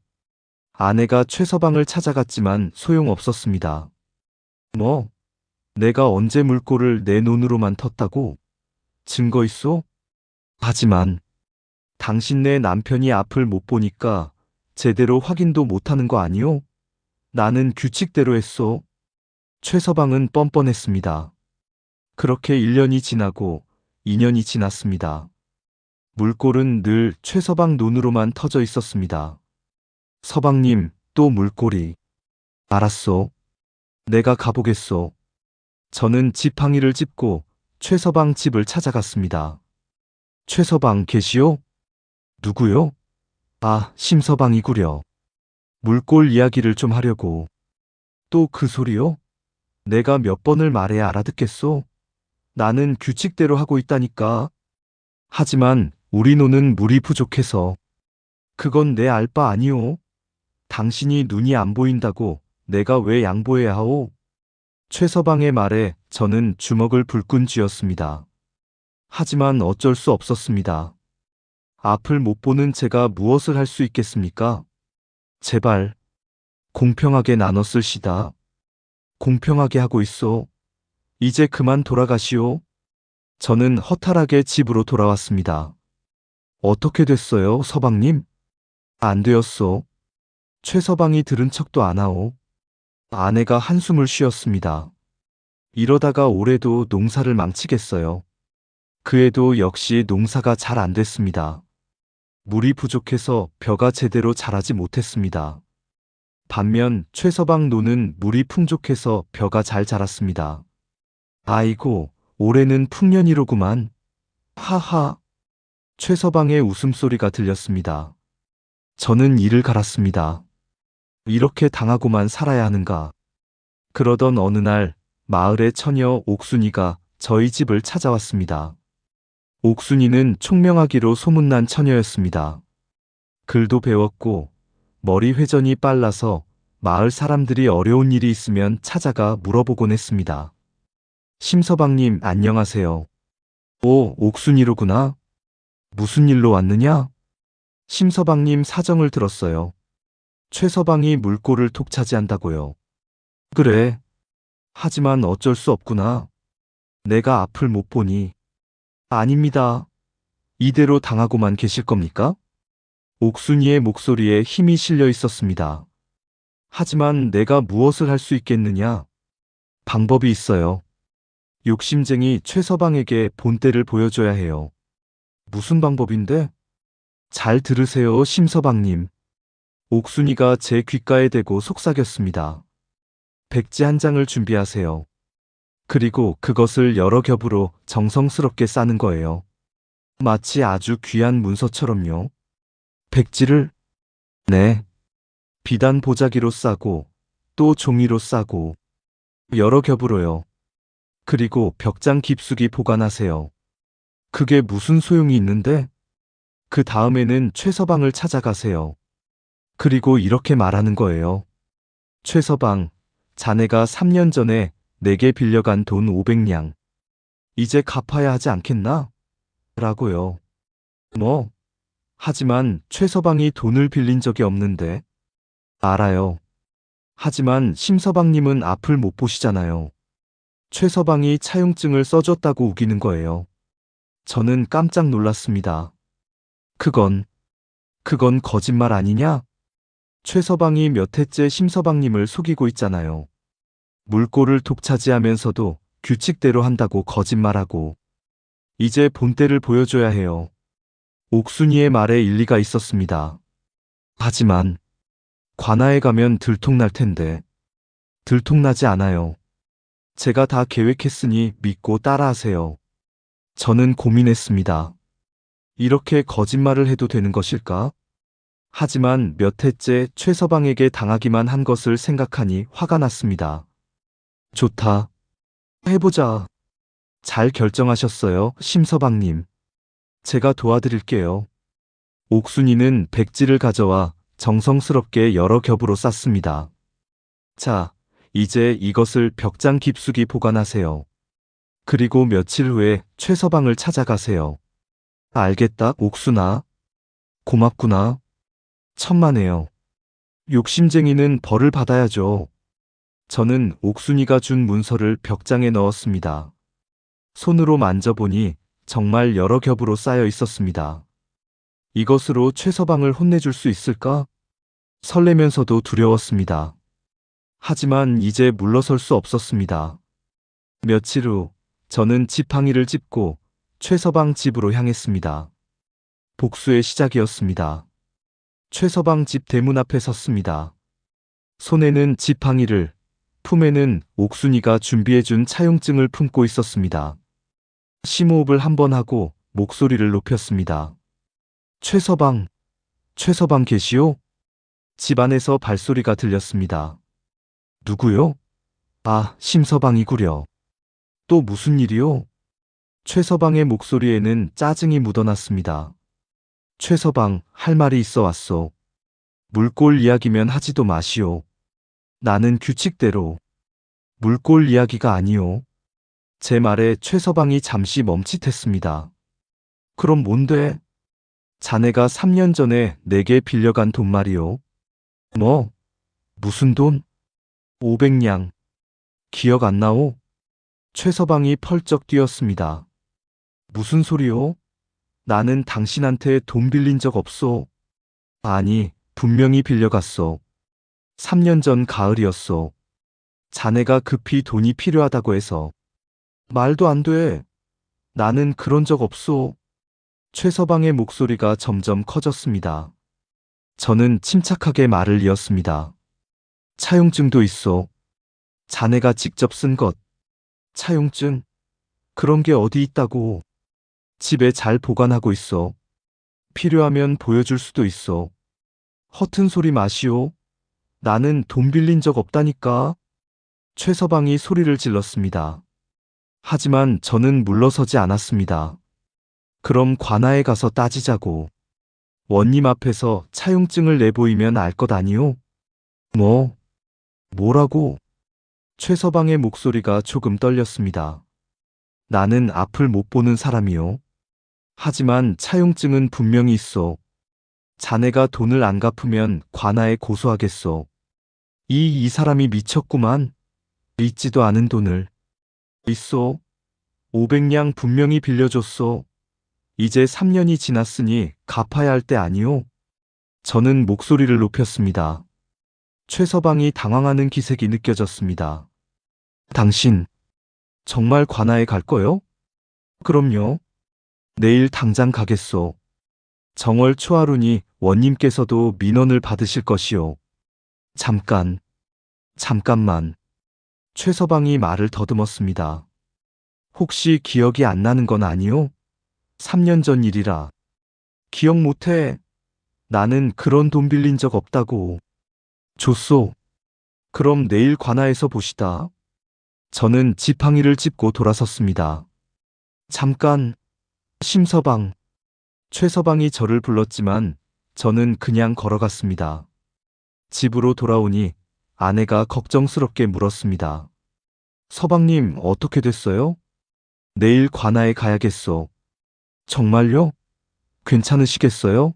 아내가 최서방을 찾아갔지만 소용없었습니다. 뭐? 내가 언제 물꼬를 내 눈으로만 텄다고? 증거 있어? 하지만 당신네 남편이 앞을 못 보니까 제대로 확인도 못하는 거 아니오? 나는 규칙대로 했어. 최서방은 뻔뻔했습니다. 그렇게 1년이 지나고 2년이 지났습니다. 물골은 늘 최서방 눈으로만 터져 있었습니다. 서방님, 또 물골이. 알았소. 내가 가보겠소. 저는 지팡이를 짚고 최서방 집을 찾아갔습니다. 최서방 계시오? 누구요? 아, 심서방이구려. 물골 이야기를 좀 하려고. 또 그 소리요? 내가 몇 번을 말해야 알아듣겠소? 나는 규칙대로 하고 있다니까. 하지만 우리 노는 물이 부족해서. 그건 내 알 바 아니오. 당신이 눈이 안 보인다고 내가 왜 양보해야 하오? 최서방의 말에 저는 주먹을 불끈 쥐었습니다. 하지만 어쩔 수 없었습니다. 앞을 못 보는 제가 무엇을 할 수 있겠습니까? 제발 공평하게 나눠 쓸시다. 공평하게 하고 있소. 이제 그만 돌아가시오. 저는 허탈하게 집으로 돌아왔습니다. 어떻게 됐어요, 서방님? 안 되었소. 최서방이 들은 척도 안 하오. 아내가 한숨을 쉬었습니다. 이러다가 올해도 농사를 망치겠어요. 그 해도 역시 농사가 잘 안 됐습니다. 물이 부족해서 벼가 제대로 자라지 못했습니다. 반면 최서방 노는 물이 풍족해서 벼가 잘 자랐습니다. 아이고, 올해는 풍년이로구만. 하하. 최서방의 웃음소리가 들렸습니다. 저는 이를 갈았습니다. 이렇게 당하고만 살아야 하는가. 그러던 어느 날 마을의 처녀 옥순이가 저희 집을 찾아왔습니다. 옥순이는 총명하기로 소문난 처녀였습니다. 글도 배웠고 머리 회전이 빨라서 마을 사람들이 어려운 일이 있으면 찾아가 물어보곤 했습니다. 심서방님 안녕하세요. 오, 옥순이로구나. 무슨 일로 왔느냐? 심서방님 사정을 들었어요. 최서방이 물꼬를 톡 차지한다고요. 그래. 하지만 어쩔 수 없구나. 내가 앞을 못 보니. 아닙니다. 이대로 당하고만 계실 겁니까? 옥순이의 목소리에 힘이 실려 있었습니다. 하지만 내가 무엇을 할 수 있겠느냐? 방법이 있어요. 욕심쟁이 최서방에게 본때를 보여줘야 해요. 무슨 방법인데? 잘 들으세요, 심서방님. 옥순이가 제 귓가에 대고 속삭였습니다. 백지 한 장을 준비하세요. 그리고 그것을 여러 겹으로 정성스럽게 싸는 거예요. 마치 아주 귀한 문서처럼요. 백지를? 네. 비단 보자기로 싸고 또 종이로 싸고 여러 겹으로요. 그리고 벽장 깊숙이 보관하세요. 그게 무슨 소용이 있는데? 그 다음에는 최서방을 찾아가세요. 그리고 이렇게 말하는 거예요. 최서방, 자네가 3년 전에 내게 빌려간 돈 500냥. 이제 갚아야 하지 않겠나? 라고요. 뭐? 하지만 최서방이 돈을 빌린 적이 없는데. 알아요. 하지만 심서방님은 앞을 못 보시잖아요. 최서방이 차용증을 써줬다고 우기는 거예요. 저는 깜짝 놀랐습니다. 그건 거짓말 아니냐? 최서방이 몇 해째 심서방님을 속이고 있잖아요. 물꼬를 독차지하면서도 규칙대로 한다고 거짓말하고. 이제 본때를 보여줘야 해요. 옥순이의 말에 일리가 있었습니다. 하지만 관아에 가면 들통날 텐데. 들통나지 않아요. 제가 다 계획했으니 믿고 따라하세요. 저는 고민했습니다. 이렇게 거짓말을 해도 되는 것일까? 하지만 몇 해째 최서방에게 당하기만 한 것을 생각하니 화가 났습니다. 좋다. 해보자. 잘 결정하셨어요, 심서방님. 제가 도와드릴게요. 옥순이는 백지를 가져와 정성스럽게 여러 겹으로 쌌습니다. 자, 이제 이것을 벽장 깊숙이 보관하세요. 그리고 며칠 후에 최서방을 찾아가세요. 알겠다, 옥순아. 고맙구나. 천만에요. 욕심쟁이는 벌을 받아야죠. 저는 옥순이가 준 문서를 벽장에 넣었습니다. 손으로 만져보니 정말 여러 겹으로 쌓여 있었습니다. 이것으로 최서방을 혼내줄 수 있을까? 설레면서도 두려웠습니다. 하지만 이제 물러설 수 없었습니다. 며칠 후 저는 지팡이를 짚고 최서방 집으로 향했습니다. 복수의 시작이었습니다. 최서방 집 대문 앞에 섰습니다. 손에는 지팡이를, 품에는 옥순이가 준비해준 차용증을 품고 있었습니다. 심호흡을 한 번 하고 목소리를 높였습니다. 최서방 계시오? 집 안에서 발소리가 들렸습니다. 누구요? 아, 심서방이구려. 또 무슨 일이요? 최서방의 목소리에는 짜증이 묻어났습니다. 최서방, 할 말이 있어 왔소. 물골 이야기면 하지도 마시오. 나는 규칙대로. 물골 이야기가 아니오. 제 말에 최서방이 잠시 멈칫했습니다. 그럼 뭔데? 자네가 3년 전에 내게 빌려간 돈 말이오. 뭐? 무슨 돈? 500냥. 기억 안 나오? 최서방이 펄쩍 뛰었습니다. 무슨 소리요? 나는 당신한테 돈 빌린 적 없소. 아니, 분명히 빌려갔소. 3년 전 가을이었소. 자네가 급히 돈이 필요하다고 해서. 말도 안 돼. 나는 그런 적 없소. 최서방의 목소리가 점점 커졌습니다. 저는 침착하게 말을 이었습니다. 차용증도 있소. 자네가 직접 쓴 것. 차용증? 그런 게 어디 있다고. 집에 잘 보관하고 있어. 필요하면 보여줄 수도 있어. 허튼 소리 마시오. 나는 돈 빌린 적 없다니까. 최서방이 소리를 질렀습니다. 하지만 저는 물러서지 않았습니다. 그럼 관아에 가서 따지자고. 원님 앞에서 차용증을 내보이면 알 것 아니오? 뭐라고? 최서방의 목소리가 조금 떨렸습니다. 나는 앞을 못 보는 사람이오. 하지만 차용증은 분명히 있어. 자네가 돈을 안 갚으면 관아에 고소하겠소. 이 사람이 미쳤구만. 있지도 않은 돈을. 있어. 500냥 분명히 빌려줬어. 이제 3년이 지났으니 갚아야 할 때 아니오? 저는 목소리를 높였습니다. 최서방이 당황하는 기색이 느껴졌습니다. 당신, 정말 관아에 갈 거요? 그럼요. 내일 당장 가겠소. 정월 초하루니 원님께서도 민원을 받으실 것이오. 잠깐만. 최서방이 말을 더듬었습니다. 혹시 기억이 안 나는 건 아니오? 3년 전 일이라. 기억 못해. 나는 그런 돈 빌린 적 없다고. 줬소. 그럼 내일 관아에서 보시다. 저는 지팡이를 짚고 돌아섰습니다. 잠깐. 심서방. 최서방이 저를 불렀지만 저는 그냥 걸어갔습니다. 집으로 돌아오니 아내가 걱정스럽게 물었습니다. 서방님, 어떻게 됐어요? 내일 관아에 가야겠소. 정말요? 괜찮으시겠어요?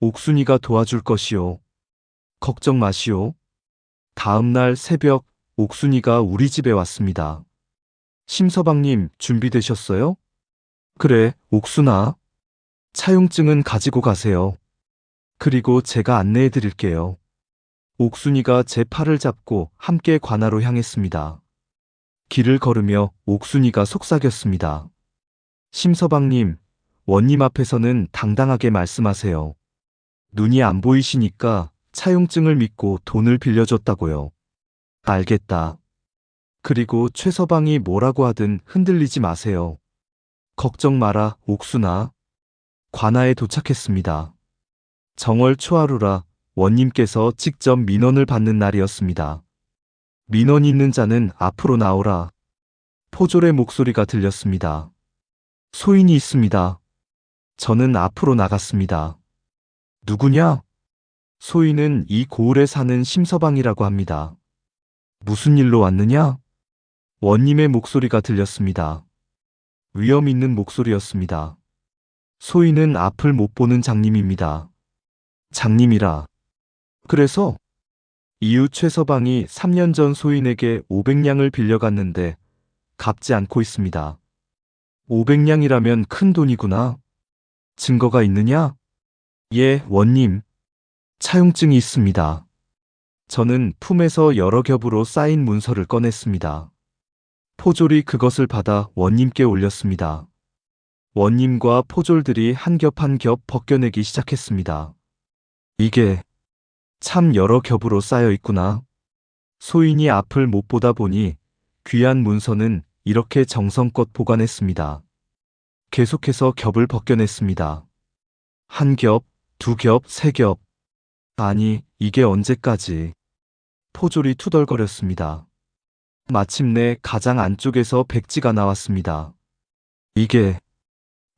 옥순이가 도와줄 것이오. 걱정 마시오. 다음 날 새벽 옥순이가 우리 집에 왔습니다. 심서방님, 준비되셨어요? 그래, 옥순아. 차용증은 가지고 가세요. 그리고 제가 안내해 드릴게요. 옥순이가 제 팔을 잡고 함께 관아로 향했습니다. 길을 걸으며 옥순이가 속삭였습니다. 심서방님, 원님 앞에서는 당당하게 말씀하세요. 눈이 안 보이시니까 차용증을 믿고 돈을 빌려줬다고요. 알겠다. 그리고 최서방이 뭐라고 하든 흔들리지 마세요. 걱정 마라, 옥순아. 관아에 도착했습니다. 정월 초하루라 원님께서 직접 민원을 받는 날이었습니다. 민원 있는 자는 앞으로 나오라. 포졸의 목소리가 들렸습니다. 소인이 있습니다. 저는 앞으로 나갔습니다. 누구냐? 소인은 이 고을에 사는 심서방이라고 합니다. 무슨 일로 왔느냐? 원님의 목소리가 들렸습니다. 위험 있는 목소리였습니다. 소인은 앞을 못 보는 장님입니다. 장님이라. 그래서 이후 최서방이 3년 전 소인에게 500냥을 빌려갔는데 갚지 않고 있습니다. 500냥이라면 큰 돈이구나. 증거가 있느냐? 예, 원님. 차용증이 있습니다. 저는 품에서 여러 겹으로 쌓인 문서를 꺼냈습니다. 포졸이 그것을 받아 원님께 올렸습니다. 원님과 포졸들이 한 겹 한 겹 벗겨내기 시작했습니다. 이게 참 여러 겹으로 쌓여 있구나. 소인이 앞을 못 보다 보니 귀한 문서는 이렇게 정성껏 보관했습니다. 계속해서 겹을 벗겨냈습니다. 한 겹, 두 겹, 세 겹. 아니, 이게 언제까지? 포졸이 투덜거렸습니다. 마침내 가장 안쪽에서 백지가 나왔습니다. 이게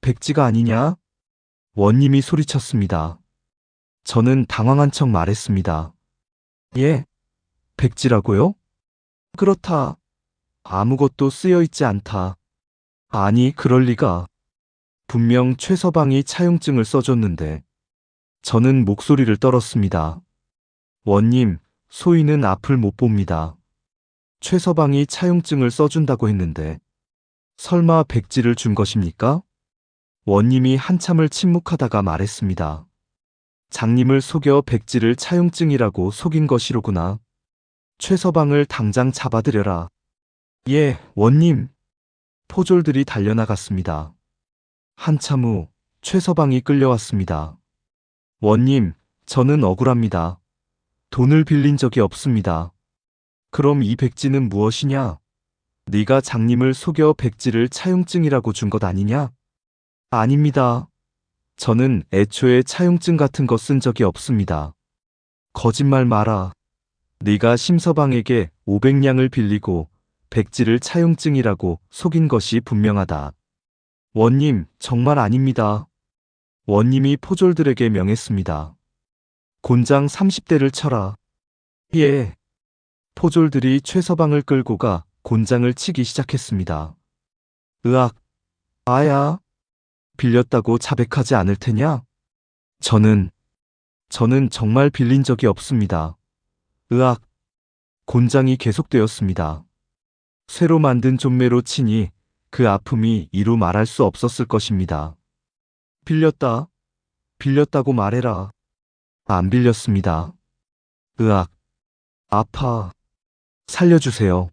백지가 아니냐? 원님이 소리쳤습니다. 저는 당황한 척 말했습니다. 예? 백지라고요? 그렇다. 아무것도 쓰여 있지 않다. 아니, 그럴 리가. 분명 최서방이 차용증을 써줬는데. 저는 목소리를 떨었습니다. 원님, 소인은 앞을 못 봅니다. 최서방이 차용증을 써준다고 했는데 설마 백지를 준 것입니까? 원님이 한참을 침묵하다가 말했습니다. 장님을 속여 백지를 차용증이라고 속인 것이로구나. 최서방을 당장 잡아들여라. 예, 원님. 포졸들이 달려나갔습니다. 한참 후 최서방이 끌려왔습니다. 원님, 저는 억울합니다. 돈을 빌린 적이 없습니다. 그럼 이 백지는 무엇이냐? 네가 장님을 속여 백지를 차용증이라고 준 것 아니냐? 아닙니다. 저는 애초에 차용증 같은 거 쓴 적이 없습니다. 거짓말 마라. 네가 심서방에게 500냥을 빌리고 백지를 차용증이라고 속인 것이 분명하다. 원님, 정말 아닙니다. 원님이 포졸들에게 명했습니다. 곤장 30대를 쳐라. 예. 포졸들이 최서방을 끌고 가 곤장을 치기 시작했습니다. 으악. 아야. 빌렸다고 자백하지 않을 테냐? 저는 정말 빌린 적이 없습니다. 으악. 곤장이 계속되었습니다. 쇠로 만든 좀매로 치니 그 아픔이 이루 말할 수 없었을 것입니다. 빌렸다. 빌렸다고 말해라. 안 빌렸습니다. 으악. 아파. 살려주세요.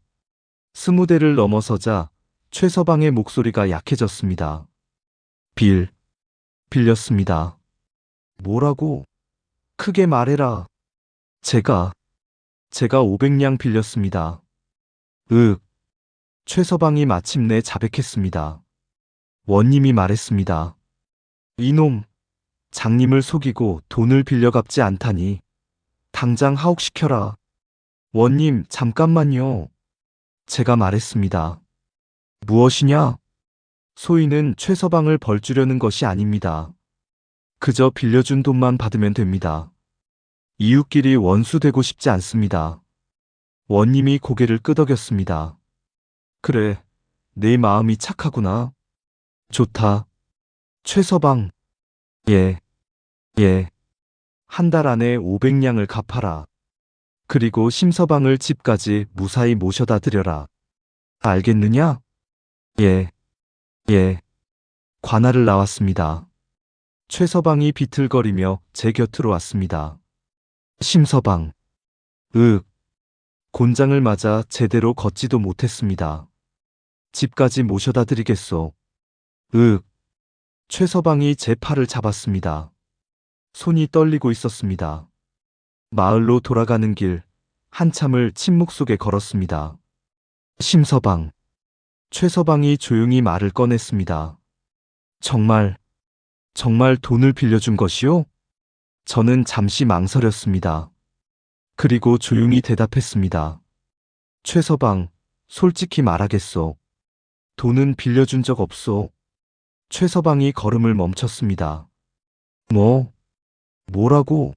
20대를 넘어서자 최서방의 목소리가 약해졌습니다. 빌렸습니다. 뭐라고? 크게 말해라. 제가 500냥 빌렸습니다. 최서방이 마침내 자백했습니다. 원님이 말했습니다. 이놈, 장님을 속이고 돈을 빌려 갚지 않다니. 당장 하옥시켜라. 원님, 잠깐만요. 제가 말했습니다. 무엇이냐? 소인은 최서방을 벌주려는 것이 아닙니다. 그저 빌려준 돈만 받으면 됩니다. 이웃끼리 원수되고 싶지 않습니다. 원님이 고개를 끄덕였습니다. 그래, 내 마음이 착하구나. 좋다. 최서방. 예. 한 달 안에 500냥을 갚아라. 그리고 심서방을 집까지 무사히 모셔다 드려라. 알겠느냐? 예. 관할을 나왔습니다. 최서방이 비틀거리며 제 곁으로 왔습니다. 심서방. 곤장을 맞아 제대로 걷지도 못했습니다. 집까지 모셔다 드리겠소. 최서방이 제 팔을 잡았습니다. 손이 떨리고 있었습니다. 마을로 돌아가는 길 한참을 침묵 속에 걸었습니다. 심서방. 최서방이 조용히 말을 꺼냈습니다. 정말 돈을 빌려준 것이요? 저는 잠시 망설였습니다. 그리고 조용히 대답했습니다. 최서방, 솔직히 말하겠소. 돈은 빌려준 적 없소. 최서방이 걸음을 멈췄습니다. 뭐라고?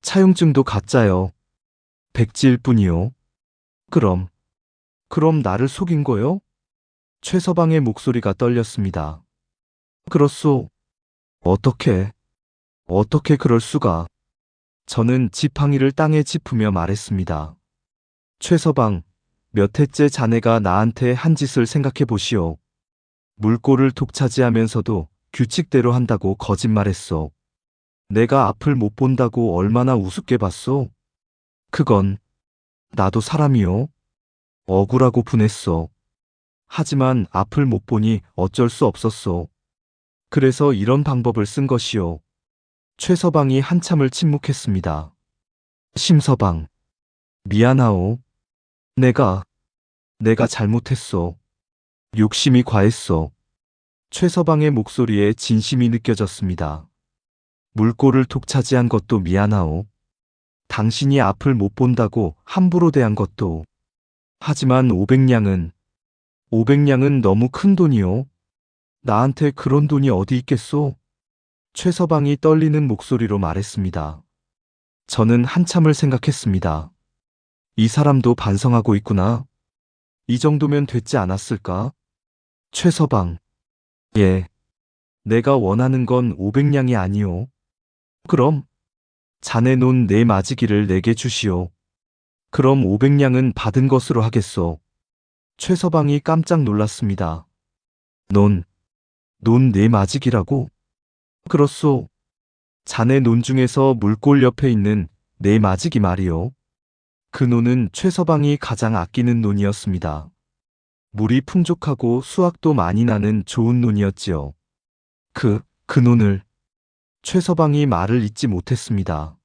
차용증도 가짜요. 백지일 뿐이요. 그럼 나를 속인 거요? 최서방의 목소리가 떨렸습니다. 그렇소. 어떻게 그럴 수가. 저는 지팡이를 땅에 짚으며 말했습니다. 최서방, 몇 해째 자네가 나한테 한 짓을 생각해 보시오. 물꼬를 독차지하면서도 규칙대로 한다고 거짓말했소. 내가 앞을 못 본다고 얼마나 우습게 봤소? 그건 나도 사람이요. 억울하고 분했소. 하지만 앞을 못 보니 어쩔 수 없었소. 그래서 이런 방법을 쓴 것이요. 최서방이 한참을 침묵했습니다. 심서방, 미안하오. 내가 잘못했소. 욕심이 과했소. 최서방의 목소리에 진심이 느껴졌습니다. 물꼬를 독차지한 것도 미안하오. 당신이 앞을 못 본다고 함부로 대한 것도. 하지만 500냥은 너무 큰 돈이오. 나한테 그런 돈이 어디 있겠소? 최서방이 떨리는 목소리로 말했습니다. 저는 한참을 생각했습니다. 이 사람도 반성하고 있구나. 이 정도면 됐지 않았을까? 최서방. 예. 내가 원하는 건 500냥이 아니오. 그럼 자네 논 네 마지기를 내게 주시오. 그럼 500냥은 받은 것으로 하겠소. 최서방이 깜짝 놀랐습니다. 논 네 마지기라고? 그렇소. 자네 논 중에서 물골 옆에 있는 네 마지기 말이오. 그 논은 최서방이 가장 아끼는 논이었습니다. 물이 풍족하고 수확도 많이 나는 좋은 논이었지요. 그 논을. 최서방이 말을 잇지 못했습니다.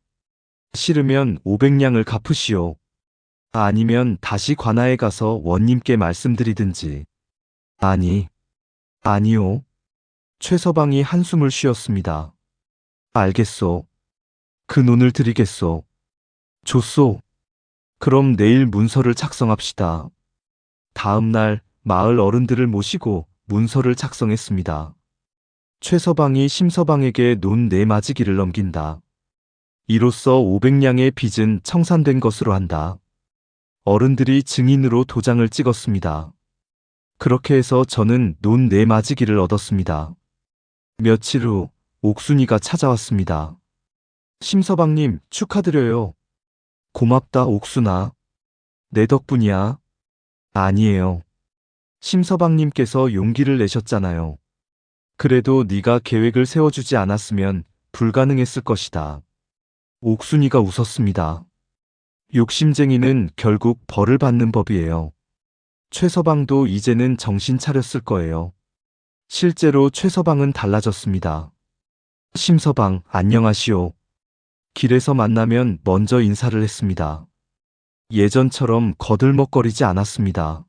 싫으면 500냥을 갚으시오. 아니면 다시 관아에 가서 원님께 말씀드리든지. 아니요. 최서방이 한숨을 쉬었습니다. 알겠소. 그 논을 드리겠소. 좋소. 그럼 내일 문서를 작성합시다. 다음 날 마을 어른들을 모시고 문서를 작성했습니다. 최서방이 심서방에게 논 네 마지기를 넘긴다. 이로써 500냥의 빚은 청산된 것으로 한다. 어른들이 증인으로 도장을 찍었습니다. 그렇게 해서 저는 논 네 마지기를 얻었습니다. 며칠 후 옥순이가 찾아왔습니다. 심서방님, 축하드려요. 고맙다, 옥순아. 내 덕분이야. 아니에요. 심서방님께서 용기를 내셨잖아요. 그래도 네가 계획을 세워주지 않았으면 불가능했을 것이다. 옥순이가 웃었습니다. 욕심쟁이는 결국 벌을 받는 법이에요. 최서방도 이제는 정신 차렸을 거예요. 실제로 최서방은 달라졌습니다. 심서방, 안녕하시오. 길에서 만나면 먼저 인사를 했습니다. 예전처럼 거들먹거리지 않았습니다.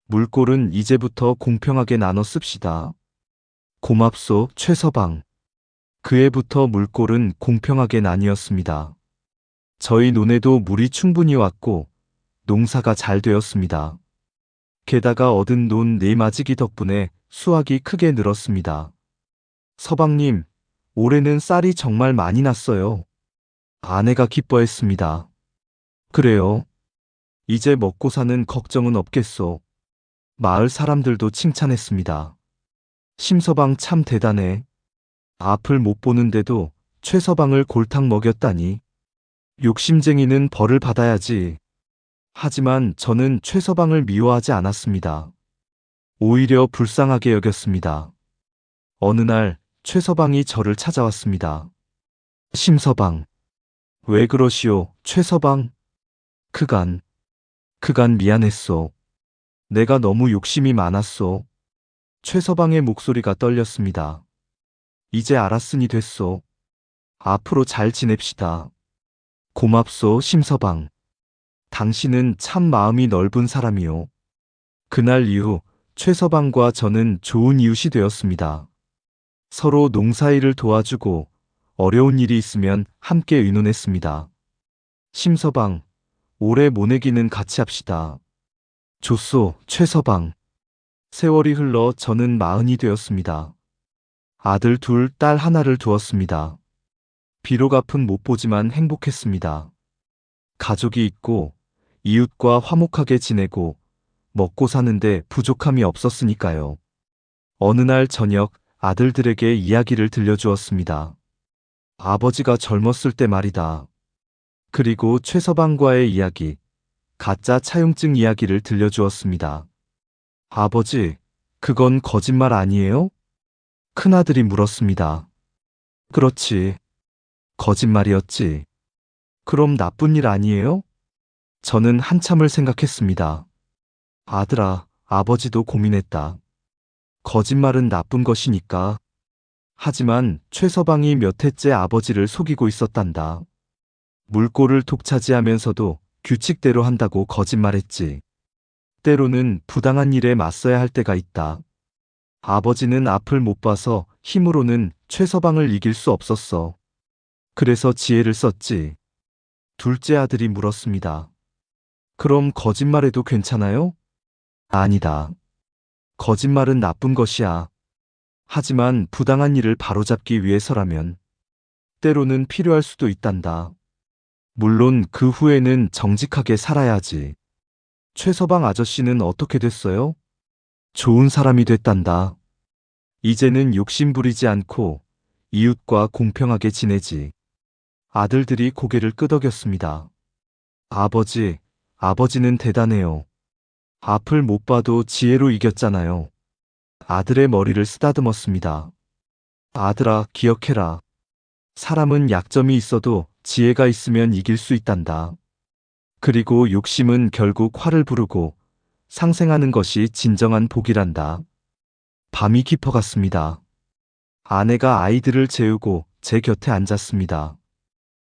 물꼴은 이제부터 공평하게 나눠 씁시다. 고맙소, 최서방. 그 해부터 물꼴은 공평하게 나뉘었습니다. 저희 논에도 물이 충분히 왔고 농사가 잘 되었습니다. 게다가 얻은 논 네 마지기 덕분에 수확이 크게 늘었습니다. 서방님, 올해는 쌀이 정말 많이 났어요. 아내가 기뻐했습니다. 그래요. 이제 먹고 사는 걱정은 없겠소. 마을 사람들도 칭찬했습니다. 심서방 참 대단해. 앞을 못 보는데도 최서방을 골탕 먹였다니. 욕심쟁이는 벌을 받아야지. 하지만 저는 최서방을 미워하지 않았습니다. 오히려 불쌍하게 여겼습니다. 어느 날 최서방이 저를 찾아왔습니다. 심서방. 왜 그러시오, 최서방? 그간 미안했소. 내가 너무 욕심이 많았소. 최서방의 목소리가 떨렸습니다. 이제 알았으니 됐소. 앞으로 잘 지냅시다. 고맙소, 심서방. 당신은 참 마음이 넓은 사람이요. 그날 이후 최서방과 저는 좋은 이웃이 되었습니다. 서로 농사일을 도와주고 어려운 일이 있으면 함께 의논했습니다. 심서방, 올해 모내기는 같이 합시다. 좋소, 최서방. 세월이 흘러 저는 40이 되었습니다. 아들 둘, 딸 하나를 두었습니다. 비록 앞은 못 보지만 행복했습니다. 가족이 있고 이웃과 화목하게 지내고 먹고 사는데 부족함이 없었으니까요. 어느 날 저녁 아들들에게 이야기를 들려주었습니다. 아버지가 젊었을 때 말이다. 그리고 최서방과의 이야기, 가짜 차용증 이야기를 들려주었습니다. 아버지, 그건 거짓말 아니에요? 큰아들이 물었습니다. 그렇지. 거짓말이었지. 그럼 나쁜 일 아니에요? 저는 한참을 생각했습니다. 아들아, 아버지도 고민했다. 거짓말은 나쁜 것이니까. 하지만 최서방이 몇 해째 아버지를 속이고 있었단다. 물꼬를 독차지하면서도 규칙대로 한다고 거짓말했지. 때로는 부당한 일에 맞서야 할 때가 있다. 아버지는 앞을 못 봐서 힘으로는 최서방을 이길 수 없었어. 그래서 지혜를 썼지. 둘째 아들이 물었습니다. 그럼 거짓말해도 괜찮아요? 아니다. 거짓말은 나쁜 것이야. 하지만 부당한 일을 바로잡기 위해서라면 때로는 필요할 수도 있단다. 물론 그 후에는 정직하게 살아야지. 최서방 아저씨는 어떻게 됐어요? 좋은 사람이 됐단다. 이제는 욕심 부리지 않고 이웃과 공평하게 지내지. 아들들이 고개를 끄덕였습니다. 아버지는 대단해요. 앞을 못 봐도 지혜로 이겼잖아요. 아들의 머리를 쓰다듬었습니다. 아들아, 기억해라. 사람은 약점이 있어도 지혜가 있으면 이길 수 있단다. 그리고 욕심은 결국 화를 부르고 상생하는 것이 진정한 복이란다. 밤이 깊어갔습니다. 아내가 아이들을 재우고 제 곁에 앉았습니다.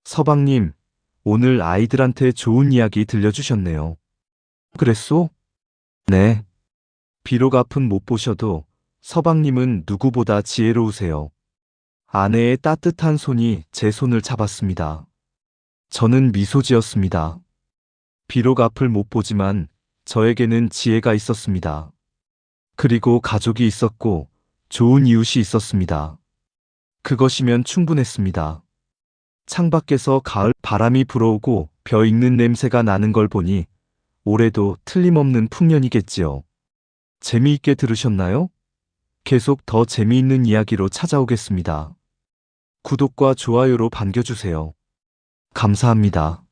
서방님, 오늘 아이들한테 좋은 이야기 들려주셨네요. 그랬소? 네. 비록 앞은 못 보셔도 서방님은 누구보다 지혜로우세요. 아내의 따뜻한 손이 제 손을 잡았습니다. 저는 미소 지었습니다. 비록 앞을 못 보지만 저에게는 지혜가 있었습니다. 그리고 가족이 있었고 좋은 이웃이 있었습니다. 그것이면 충분했습니다. 창밖에서 가을 바람이 불어오고 벼 익는 냄새가 나는 걸 보니 올해도 틀림없는 풍년이겠지요. 재미있게 들으셨나요? 계속 더 재미있는 이야기로 찾아오겠습니다. 구독과 좋아요로 반겨주세요. 감사합니다.